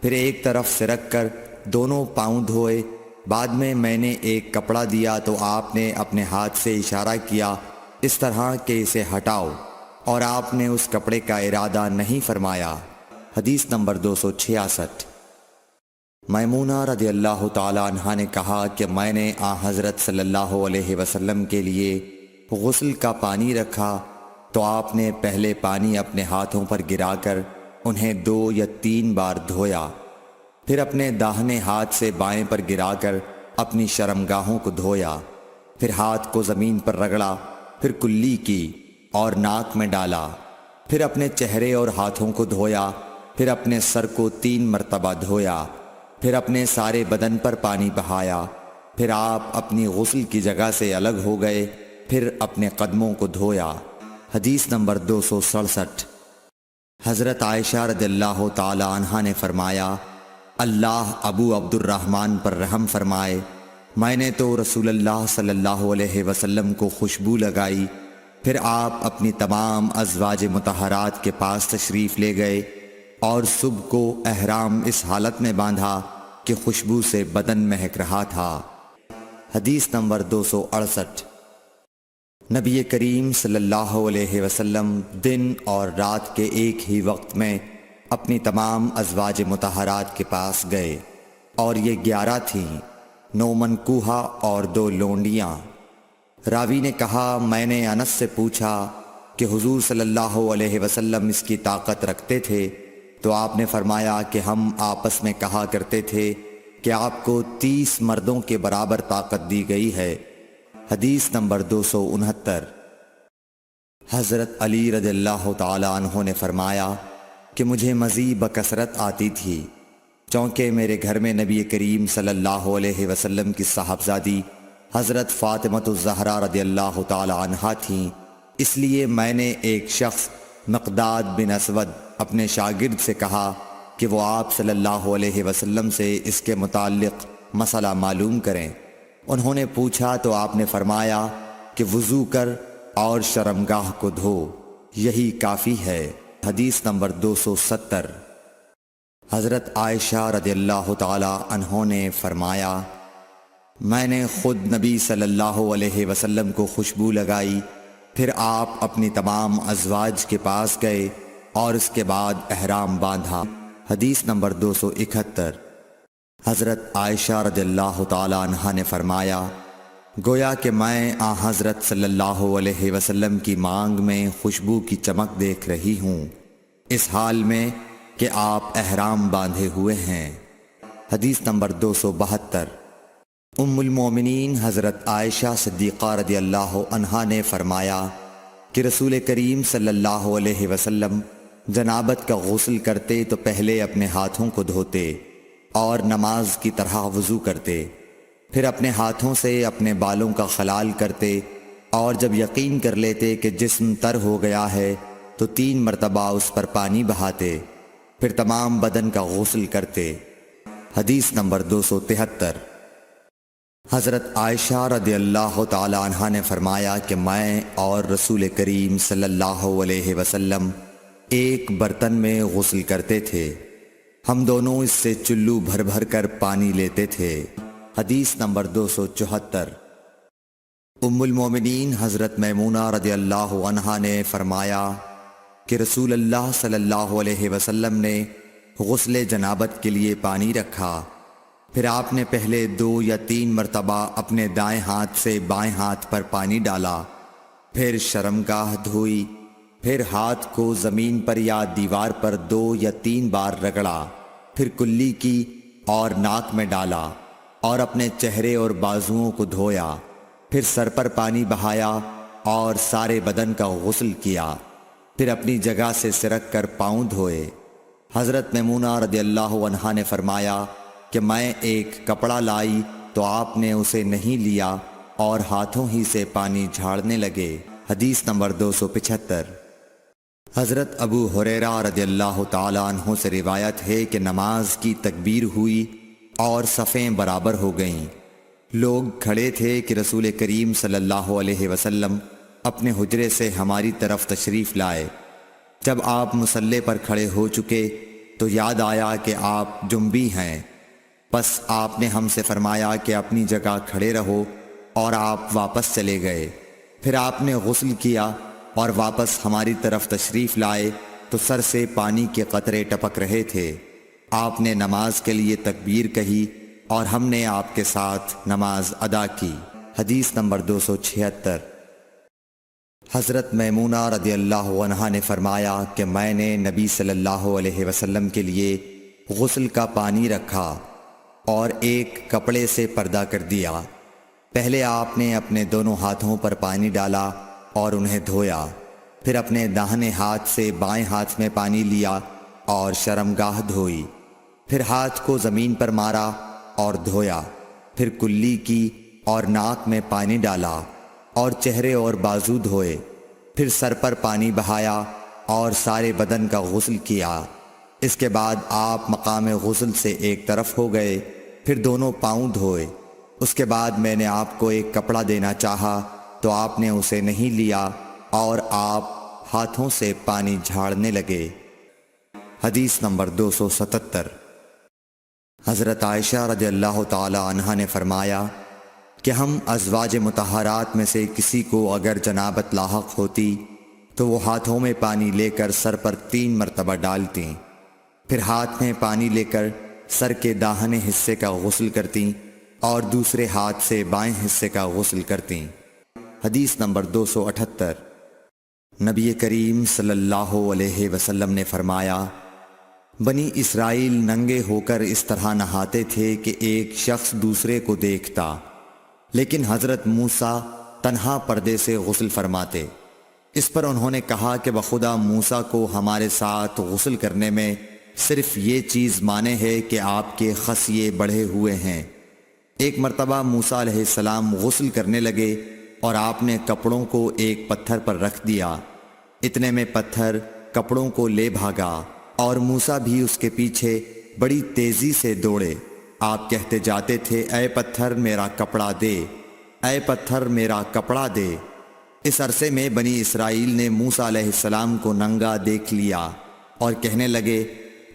پھر ایک طرف سے رکھ کر دونوں پاؤں دھوئے۔ بعد میں نے ایک کپڑا دیا تو آپ نے اپنے ہاتھ سے اشارہ کیا اس طرح کہ اسے ہٹاؤ، اور آپ نے اس کپڑے کا ارادہ نہیں فرمایا۔ حدیث نمبر 266۔ میمونہ رضی اللہ تعالی عنہا نے کہا کہ میں نے حضرت صلی اللہ علیہ وسلم کے لیے غسل کا پانی رکھا تو آپ نے پہلے پانی اپنے ہاتھوں پر گرا کر انہیں 2 یا 3 بار دھویا، پھر اپنے داہنے ہاتھ سے بائیں پر گرا کر اپنی شرمگاہوں کو دھویا، پھر ہاتھ کو زمین پر رگڑا، پھر کلی کی اور ناک میں ڈالا، پھر اپنے چہرے اور ہاتھوں کو دھویا، پھر اپنے سر کو 3 مرتبہ دھویا، پھر اپنے سارے بدن پر پانی بہایا، پھر آپ اپنی غسل کی جگہ سے الگ ہو گئے، پھر اپنے قدموں کو دھویا۔ حدیث نمبر 267۔ حضرت عائشہ رضی اللہ تعالی عنہا نے فرمایا، اللہ ابو عبد الرحمن پر رحم فرمائے، میں نے تو رسول اللہ صلی اللہ علیہ وسلم کو خوشبو لگائی، پھر آپ اپنی تمام ازواج مطہرات کے پاس تشریف لے گئے اور صبح کو احرام اس حالت میں باندھا کہ خوشبو سے بدن مہک رہا تھا۔ حدیث نمبر 268۔ نبی کریم صلی اللہ علیہ وسلم دن اور رات کے ایک ہی وقت میں اپنی تمام ازواج مطہرات کے پاس گئے، اور یہ 11 تھیں، 9 منکوحہ اور 2 لونڈیاں۔ راوی نے کہا میں نے انس سے پوچھا کہ حضور صلی اللہ علیہ وسلم اس کی طاقت رکھتے تھے؟ تو آپ نے فرمایا کہ ہم آپس میں کہا کرتے تھے کہ آپ کو 30 مردوں کے برابر طاقت دی گئی ہے۔ حدیث نمبر 269۔ حضرت علی رضی اللہ تعالی عنہ نے فرمایا کہ مجھے مزید بکثرت آتی تھی، چونکہ میرے گھر میں نبی کریم صلی اللہ علیہ وسلم کی صاحبزادی حضرت فاطمۃ الزہرا رضی اللہ تعالی عنہا تھیں، اس لیے میں نے ایک شخص مقداد بن اسود اپنے شاگرد سے کہا کہ وہ آپ صلی اللہ علیہ وسلم سے اس کے متعلق مسئلہ معلوم کریں۔ انہوں نے پوچھا تو آپ نے فرمایا کہ وضو کر اور شرمگاہ کو دھو، یہی کافی ہے۔ حدیث نمبر 270۔ حضرت عائشہ رضی اللہ تعالی عنہ نے فرمایا میں نے خود نبی صلی اللہ علیہ وسلم کو خوشبو لگائی، پھر آپ اپنی تمام ازواج کے پاس گئے اور اس کے بعد احرام باندھا۔ حدیث نمبر 271۔ حضرت عائشہ رضی اللہ تعالی عنہا نے فرمایا گویا کہ میں حضرت صلی اللہ علیہ وسلم کی مانگ میں خوشبو کی چمک دیکھ رہی ہوں، اس حال میں کہ آپ احرام باندھے ہوئے ہیں۔ حدیث نمبر 272۔ ام المومنین حضرت عائشہ صدیقہ رضی اللہ عنہا نے فرمایا کہ رسول کریم صلی اللہ علیہ وسلم جنابت کا غسل کرتے تو پہلے اپنے ہاتھوں کو دھوتے اور نماز کی طرح وضو کرتے، پھر اپنے ہاتھوں سے اپنے بالوں کا خلال کرتے، اور جب یقین کر لیتے کہ جسم تر ہو گیا ہے تو 3 مرتبہ اس پر پانی بہاتے، پھر تمام بدن کا غسل کرتے۔ حدیث نمبر 273۔ حضرت عائشہ رضی اللہ تعالی عنہا نے فرمایا کہ میں اور رسول کریم صلی اللہ علیہ وسلم ایک برتن میں غسل کرتے تھے، ہم دونوں اس سے چلو بھر بھر کر پانی لیتے تھے۔ حدیث نمبر 274۔ ام المومنین حضرت میمونہ رضی اللہ عنہا نے فرمایا کہ رسول اللہ صلی اللہ علیہ وسلم نے غسل جنابت کے لیے پانی رکھا۔ پھر آپ نے پہلے 2 یا 3 مرتبہ اپنے دائیں ہاتھ سے بائیں ہاتھ پر پانی ڈالا، پھر شرمگاہ دھوئی، پھر ہاتھ کو زمین پر یا دیوار پر 2 یا 3 بار رگڑا، پھر کلی کی اور ناک میں ڈالا اور اپنے چہرے اور بازوؤں کو دھویا، پھر سر پر پانی بہایا اور سارے بدن کا غسل کیا، پھر اپنی جگہ سے سرک کر پاؤں دھوئے۔ حضرت میمونہ رضی اللہ عنہا نے فرمایا کہ میں ایک کپڑا لائی تو آپ نے اسے نہیں لیا اور ہاتھوں ہی سے پانی جھاڑنے لگے۔ حدیث نمبر 275۔ حضرت ابو ہریرہ رضی اللہ تعالیٰ عنہ سے روایت ہے کہ نماز کی تکبیر ہوئی اور صفیں برابر ہو گئیں۔ لوگ کھڑے تھے کہ رسول کریم صلی اللہ علیہ وسلم اپنے حجرے سے ہماری طرف تشریف لائے۔ جب آپ مصلی پر کھڑے ہو چکے تو یاد آیا کہ آپ جنبی ہیں، پس آپ نے ہم سے فرمایا کہ اپنی جگہ کھڑے رہو، اور آپ واپس چلے گئے۔ پھر آپ نے غسل کیا اور واپس ہماری طرف تشریف لائے تو سر سے پانی کے قطرے ٹپک رہے تھے۔ آپ نے نماز کے لیے تکبیر کہی اور ہم نے آپ کے ساتھ نماز ادا کی۔ حدیث نمبر 276۔ حضرت میمونہ رضی اللہ عنہا نے فرمایا کہ میں نے نبی صلی اللہ علیہ وسلم کے لیے غسل کا پانی رکھا اور ایک کپڑے سے پردہ کر دیا۔ پہلے آپ نے اپنے دونوں ہاتھوں پر پانی ڈالا اور انہیں دھویا، پھر اپنے داہنے ہاتھ سے بائیں ہاتھ میں پانی لیا اور شرمگاہ دھوئی، پھر ہاتھ کو زمین پر مارا اور دھویا، پھر کلی کی اور ناک میں پانی ڈالا اور چہرے اور بازو دھوئے، پھر سر پر پانی بہایا اور سارے بدن کا غسل کیا۔ اس کے بعد آپ مقام غسل سے ایک طرف ہو گئے، پھر دونوں پاؤں دھوئے۔ اس کے بعد میں نے آپ کو ایک کپڑا دینا چاہا تو آپ نے اسے نہیں لیا اور آپ ہاتھوں سے پانی جھاڑنے لگے۔ حدیث نمبر 277۔ حضرت عائشہ رضی اللہ تعالی عنہا نے فرمایا کہ ہم ازواج مطہرات میں سے کسی کو اگر جنابت لاحق ہوتی تو وہ ہاتھوں میں پانی لے کر سر پر 3 مرتبہ ڈالتیں، پھر ہاتھ میں پانی لے کر سر کے داہنے حصے کا غسل کرتیں اور دوسرے ہاتھ سے بائیں حصے کا غسل کرتیں۔ حدیث نمبر 278۔ نبی کریم صلی اللہ علیہ وسلم نے فرمایا بنی اسرائیل ننگے ہو کر اس طرح نہاتے تھے کہ ایک شخص دوسرے کو دیکھتا، لیکن حضرت موسیٰ تنہا پردے سے غسل فرماتے۔ اس پر انہوں نے کہا کہ بخدا موسیٰ کو ہمارے ساتھ غسل کرنے میں صرف یہ چیز مانے ہے کہ آپ کے خصیے بڑھے ہوئے ہیں۔ ایک مرتبہ موسیٰ علیہ السلام غسل کرنے لگے اور آپ نے کپڑوں کو ایک پتھر پر رکھ دیا، اتنے میں پتھر کپڑوں کو لے بھاگا اور موسیٰ بھی اس کے پیچھے بڑی تیزی سے دوڑے۔ آپ کہتے جاتے تھے اے پتھر میرا کپڑا دے، اے پتھر میرا کپڑا دے۔ اس عرصے میں بنی اسرائیل نے موسیٰ علیہ السلام کو ننگا دیکھ لیا اور کہنے لگے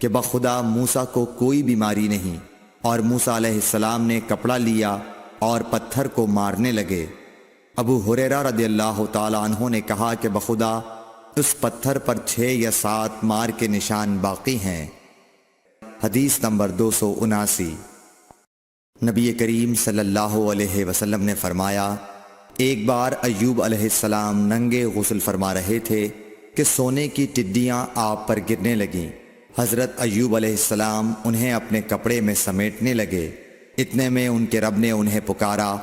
کہ بخدا موسیٰ کو کوئی بیماری نہیں، اور موسیٰ علیہ السلام نے کپڑا لیا اور پتھر کو مارنے لگے۔ ابو ہریرہ رضی اللہ تعالیٰ عنہ نے کہا کہ بخدا اس پتھر پر 6 یا 7 مار کے نشان باقی ہیں۔ حدیث نمبر 279۔ نبی کریم صلی اللہ علیہ وسلم نے فرمایا ایک بار ایوب علیہ السلام ننگے غسل فرما رہے تھے کہ سونے کی ٹڈیاں آپ پر گرنے لگیں۔ حضرت ایوب علیہ السلام انہیں اپنے کپڑے میں سمیٹنے لگے، اتنے میں ان کے رب نے انہیں پکارا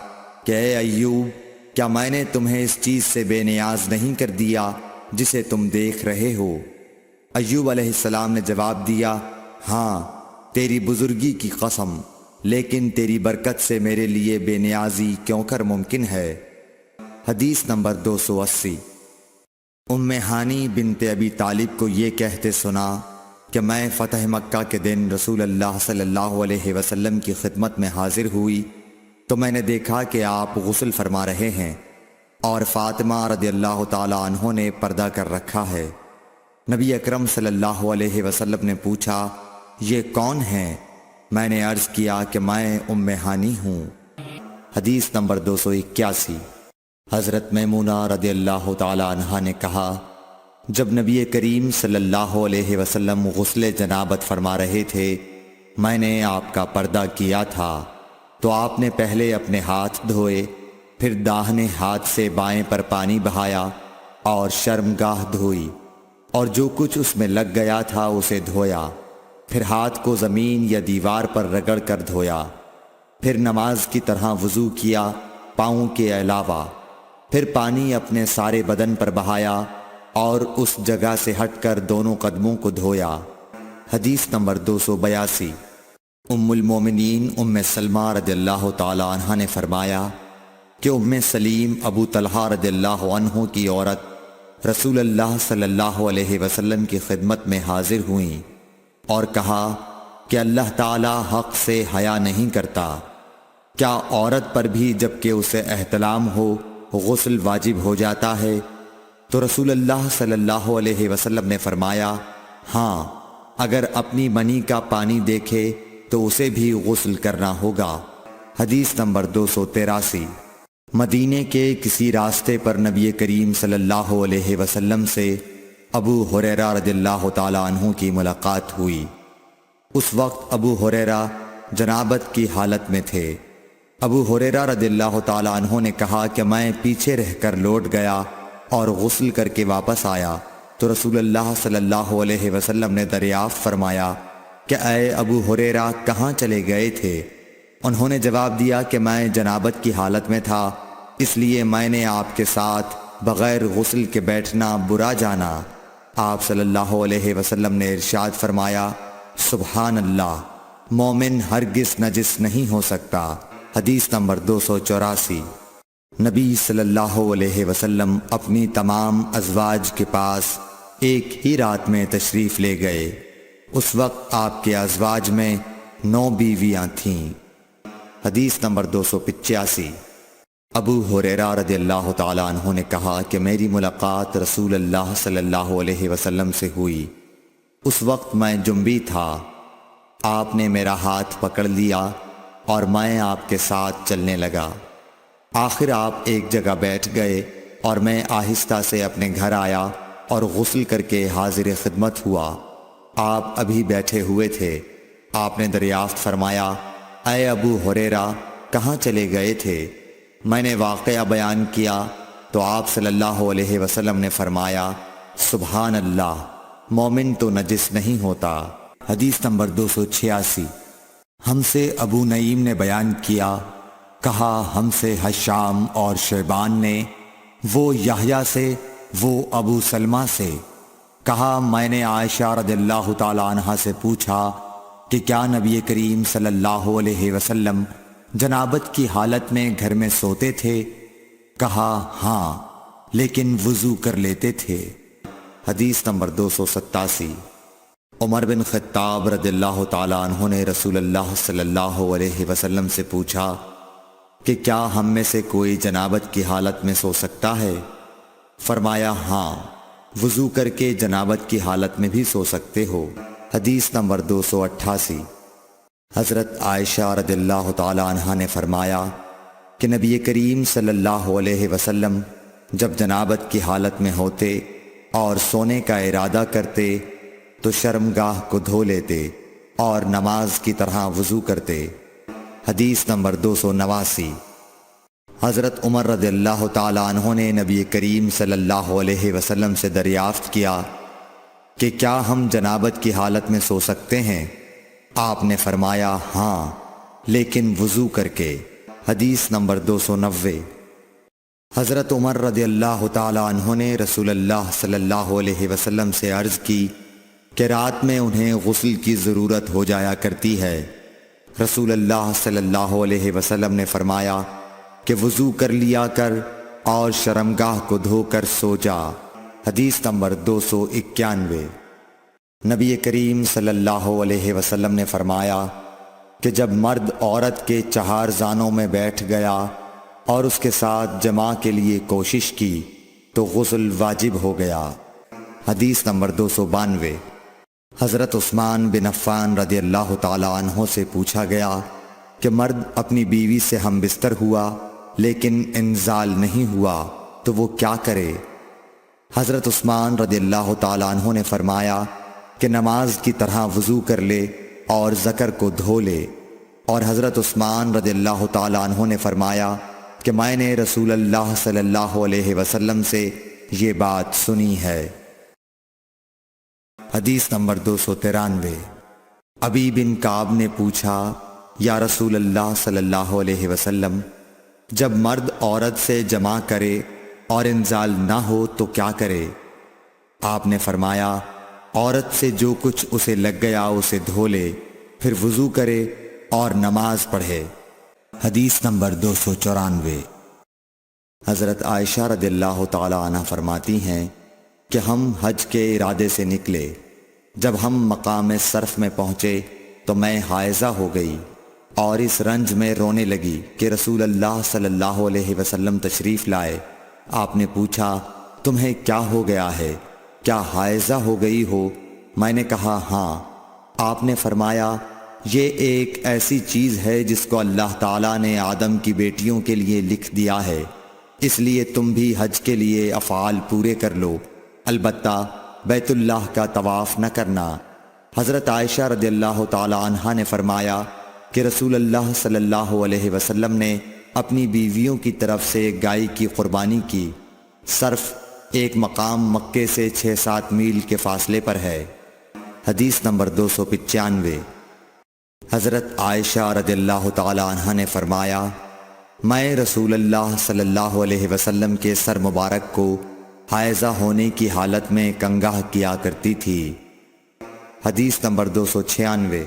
کہ اے ایوب، کیا میں نے تمہیں اس چیز سے بے نیاز نہیں کر دیا جسے تم دیکھ رہے ہو؟ ایوب علیہ السلام نے جواب دیا ہاں تیری بزرگی کی قسم، لیکن تیری برکت سے میرے لیے بے نیازی کیوں کر ممکن ہے۔ حدیث نمبر 280۔ ام ہانی بنت ابی طالب کو یہ کہتے سنا کہ میں فتح مکہ کے دن رسول اللہ صلی اللہ علیہ وسلم کی خدمت میں حاضر ہوئی تو میں نے دیکھا کہ آپ غسل فرما رہے ہیں اور فاطمہ رضی اللہ تعالی عنہ نے پردہ کر رکھا ہے۔ نبی اکرم صلی اللہ علیہ وسلم نے پوچھا یہ کون ہیں؟ میں نے عرض کیا کہ میں ام ہانی ہوں۔ حدیث نمبر 281۔ حضرت میمونہ رضی اللہ تعالی عنہا نے کہا جب نبی کریم صلی اللہ علیہ وسلم غسل جنابت فرما رہے تھے، میں نے آپ کا پردہ کیا تھا تو آپ نے پہلے اپنے ہاتھ دھوئے، پھر داہنے ہاتھ سے بائیں پر پانی بہایا اور شرمگاہ دھوئی، اور جو کچھ اس میں لگ گیا تھا اسے دھویا، پھر ہاتھ کو زمین یا دیوار پر رگڑ کر دھویا، پھر نماز کی طرح وضو کیا پاؤں کے علاوہ، پھر پانی اپنے سارے بدن پر بہایا اور اس جگہ سے ہٹ کر دونوں قدموں کو دھویا۔ حدیث نمبر 282۔ ام المومنین ام سلمہ رضی اللہ تعالی عنہ نے فرمایا کہ ام سلیم ابو طلحہ رضی اللہ عنہ کی عورت رسول اللہ صلی اللہ علیہ وسلم کی خدمت میں حاضر ہوئیں اور کہا کہ اللہ تعالی حق سے حیا نہیں کرتا، کیا عورت پر بھی جبکہ اسے احتلام ہو غسل واجب ہو جاتا ہے؟ تو رسول اللہ صلی اللہ علیہ وسلم نے فرمایا، ہاں، اگر اپنی منی کا پانی دیکھے تو اسے بھی غسل کرنا ہوگا۔ حدیث نمبر 283۔ مدینے کے کسی راستے پر نبی کریم صلی اللہ علیہ وسلم سے ابو ہریرہ رضی اللہ تعالی عنہ کی ملاقات ہوئی۔ اس وقت ابو ہریرہ جنابت کی حالت میں تھے۔ ابو ہریرہ رضی اللہ تعالی عنہ نے کہا کہ میں پیچھے رہ کر لوٹ گیا اور غسل کر کے واپس آیا تو رسول اللہ صلی اللہ علیہ وسلم نے دریافت فرمایا کہ اے ابو ہریرہ کہاں چلے گئے تھے؟ انہوں نے جواب دیا کہ میں جنابت کی حالت میں تھا، اس لیے میں نے آپ کے ساتھ بغیر غسل کے بیٹھنا برا جانا۔ آپ صلی اللہ علیہ وسلم نے ارشاد فرمایا، سبحان اللہ، مومن ہرگز نجس نہیں ہو سکتا۔ حدیث نمبر 284۔ نبی صلی اللہ علیہ وسلم اپنی تمام ازواج کے پاس ایک ہی رات میں تشریف لے گئے۔ اس وقت آپ کے ازواج میں 9 بیویاں تھیں۔ حدیث نمبر 285۔ ابو ہریرہ رضی اللہ تعالی عنہ نے کہا کہ میری ملاقات رسول اللہ صلی اللہ علیہ وسلم سے ہوئی۔ اس وقت میں جنبی تھا، آپ نے میرا ہاتھ پکڑ لیا اور میں آپ کے ساتھ چلنے لگا۔ آخر آپ ایک جگہ بیٹھ گئے اور میں آہستہ سے اپنے گھر آیا اور غسل کر کے حاضر خدمت ہوا۔ آپ ابھی بیٹھے ہوئے تھے۔ آپ نے دریافت فرمایا، اے ابو ہریرہ کہاں چلے گئے تھے؟ میں نے واقعہ بیان کیا تو آپ صلی اللہ علیہ وسلم نے فرمایا، سبحان اللہ، مومن تو نجس نہیں ہوتا۔ حدیث نمبر 286۔ ہم سے ابو نعیم نے بیان کیا، کہا ہم سے حشام اور شیبان نے، وہ یحییٰ سے، وہ ابو سلمہ سے، کہا میں نے عائشہ رضی اللہ تعالی عنہا سے پوچھا کہ کیا نبی کریم صلی اللہ علیہ وسلم جنابت کی حالت میں گھر میں سوتے تھے؟ کہا ہاں، لیکن وضو کر لیتے تھے۔ حدیث نمبر 287۔ عمر بن خطاب رضی اللہ تعالی عنہ نے رسول اللہ صلی اللہ علیہ وسلم سے پوچھا کہ کیا ہم میں سے کوئی جنابت کی حالت میں سو سکتا ہے؟ فرمایا ہاں، وضو کر کے جنابت کی حالت میں بھی سو سکتے ہو۔ حدیث نمبر 288۔ حضرت عائشہ رضی اللہ تعالی عنہا نے فرمایا کہ نبی کریم صلی اللہ علیہ وسلم جب جنابت کی حالت میں ہوتے اور سونے کا ارادہ کرتے تو شرمگاہ کو دھو لیتے اور نماز کی طرح وضو کرتے۔ حدیث نمبر 289۔ حضرت عمر رضی اللہ تعالی عنہ نے نبی کریم صلی اللہ علیہ وسلم سے دریافت کیا کہ کیا ہم جنابت کی حالت میں سو سکتے ہیں؟ آپ نے فرمایا ہاں، لیکن وضو کر کے۔ حدیث نمبر 290۔ حضرت عمر رضی اللہ تعالی عنہ نے رسول اللہ صلی اللہ علیہ وسلم سے عرض کی کہ رات میں انہیں غسل کی ضرورت ہو جایا کرتی ہے۔ رسول اللہ صلی اللہ علیہ وسلم نے فرمایا کہ وضو کر لیا کر اور شرمگاہ کو دھو کر سو جا۔ حدیث نمبر 291۔ نبی کریم صلی اللہ علیہ وسلم نے فرمایا کہ جب مرد عورت کے چہار زانوں میں بیٹھ گیا اور اس کے ساتھ جماع کے لیے کوشش کی تو غسل واجب ہو گیا۔ حدیث نمبر 292۔ حضرت عثمان بن عفان رضی اللہ تعالی عنہ سے پوچھا گیا کہ مرد اپنی بیوی سے ہم بستر ہوا لیکن انزال نہیں ہوا تو وہ کیا کرے؟ حضرت عثمان رضی اللہ تعالیٰ عنہ نے فرمایا کہ نماز کی طرح وضو کر لے اور ذکر کو دھو لے، اور حضرت عثمان رضی اللہ تعالیٰ عنہ نے فرمایا کہ میں نے رسول اللہ صلی اللہ علیہ وسلم سے یہ بات سنی ہے۔ حدیث نمبر 293۔ ابی بن کعب نے پوچھا، یا رسول اللہ صلی اللہ علیہ وسلم، جب مرد عورت سے جماع کرے اور انزال نہ ہو تو کیا کرے؟ آپ نے فرمایا، عورت سے جو کچھ اسے لگ گیا اسے دھو لے، پھر وضو کرے اور نماز پڑھے۔ حدیث نمبر 294۔ حضرت عائشہ رضی اللہ تعالی عنہ فرماتی ہیں کہ ہم حج کے ارادے سے نکلے، جب ہم مقام صرف میں پہنچے تو میں حائضہ ہو گئی اور اس رنج میں رونے لگی کہ رسول اللہ صلی اللہ علیہ وسلم تشریف لائے۔ آپ نے پوچھا، تمہیں کیا ہو گیا ہے؟ کیا حائضہ ہو گئی ہو؟ میں نے کہا ہاں۔ آپ نے فرمایا، یہ ایک ایسی چیز ہے جس کو اللہ تعالیٰ نے آدم کی بیٹیوں کے لیے لکھ دیا ہے، اس لیے تم بھی حج کے لیے افعال پورے کر لو، البتہ بیت اللہ کا طواف نہ کرنا۔ حضرت عائشہ رضی اللہ تعالی عنہا نے فرمایا کہ رسول اللہ صلی اللہ علیہ وسلم نے اپنی بیویوں کی طرف سے گائے کی قربانی کی۔ صرف ایک مقام مکے سے 6-7 میل کے فاصلے پر ہے۔ حدیث نمبر 295۔ حضرت عائشہ رضی اللہ تعالی عنہا نے فرمایا، میں رسول اللہ صلی اللہ علیہ وسلم کے سر مبارک کو حائضہ ہونے کی حالت میں کنگھا کیا کرتی تھی۔ حدیث نمبر 296۔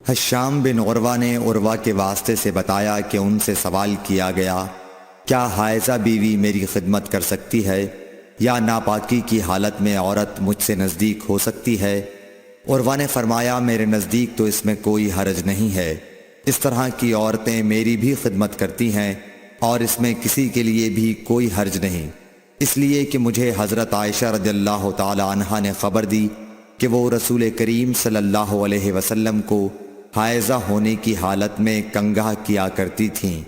حشام بن عروہ نے عروہ کے واسطے سے بتایا کہ ان سے سوال کیا گیا، کیا حائضہ بیوی میری خدمت کر سکتی ہے یا ناپاکی کی حالت میں عورت مجھ سے نزدیک ہو سکتی ہے؟ عروہ نے فرمایا، میرے نزدیک تو اس میں کوئی حرج نہیں ہے، اس طرح کی عورتیں میری بھی خدمت کرتی ہیں اور اس میں کسی کے لیے بھی کوئی حرج نہیں، اس لیے کہ مجھے حضرت عائشہ رضی اللہ تعالی عنہا نے خبر دی کہ وہ رسول کریم صلی اللہ علیہ وسلم کو حائضہ ہونے کی حالت میں کنگھا کیا کرتی تھیں،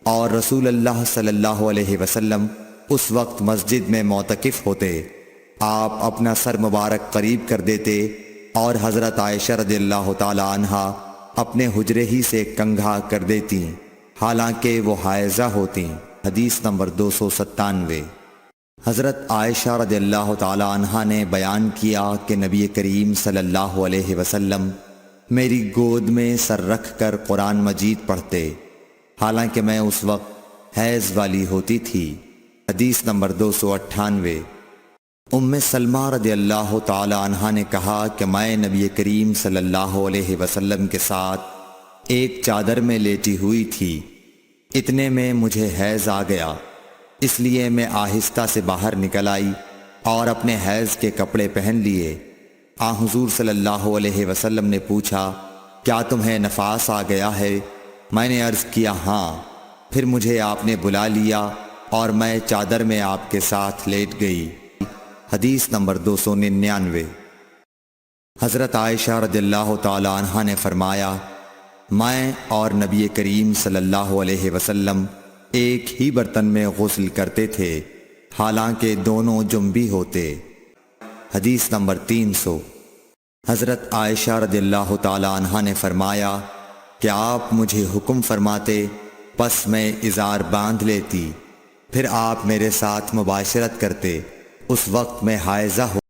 اور رسول اللہ صلی اللہ علیہ وسلم اس وقت مسجد میں معتکف ہوتے۔ آپ اپنا سر مبارک قریب کر دیتے اور حضرت عائشہ رضی اللہ تعالی عنہا اپنے حجرے ہی سے کنگھا کر دیتی، حالانکہ وہ حائضہ ہوتیں۔ حدیث نمبر 297۔ حضرت عائشہ رضی اللہ تعالی عنہا نے بیان کیا کہ نبی کریم صلی اللہ علیہ وسلم میری گود میں سر رکھ کر قرآن مجید پڑھتے، حالانکہ میں اس وقت حیض والی ہوتی تھی۔ حدیث نمبر 298۔ ام سلمہ رضی اللہ تعالی عنہا نے کہا کہ میں نبی کریم صلی اللہ علیہ وسلم کے ساتھ ایک چادر میں لیٹی ہوئی تھی، اتنے میں مجھے حیض آ گیا، اس لیے میں آہستہ سے باہر نکل آئی اور اپنے حیض کے کپڑے پہن لیے۔ حضور صلی اللہ علیہ وسلم نے پوچھا، کیا تمہیں نفاس آ گیا ہے؟ میں نے عرض کیا ہاں۔ پھر مجھے آپ نے بلا لیا اور میں چادر میں آپ کے ساتھ لیٹ گئی۔ حدیث نمبر 299۔ حضرت عائشہ رضی اللہ تعالی عنہا نے فرمایا، میں اور نبی کریم صلی اللہ علیہ وسلم ایک ہی برتن میں غسل کرتے تھے، حالانکہ دونوں جنبی ہوتے۔ حدیث نمبر 300۔ حضرت عائشہ رضی اللہ تعالی عنہا نے فرمایا کہ آپ مجھے حکم فرماتے، پس میں ازار باندھ لیتی، پھر آپ میرے ساتھ مباشرت کرتے، اس وقت میں حائضہ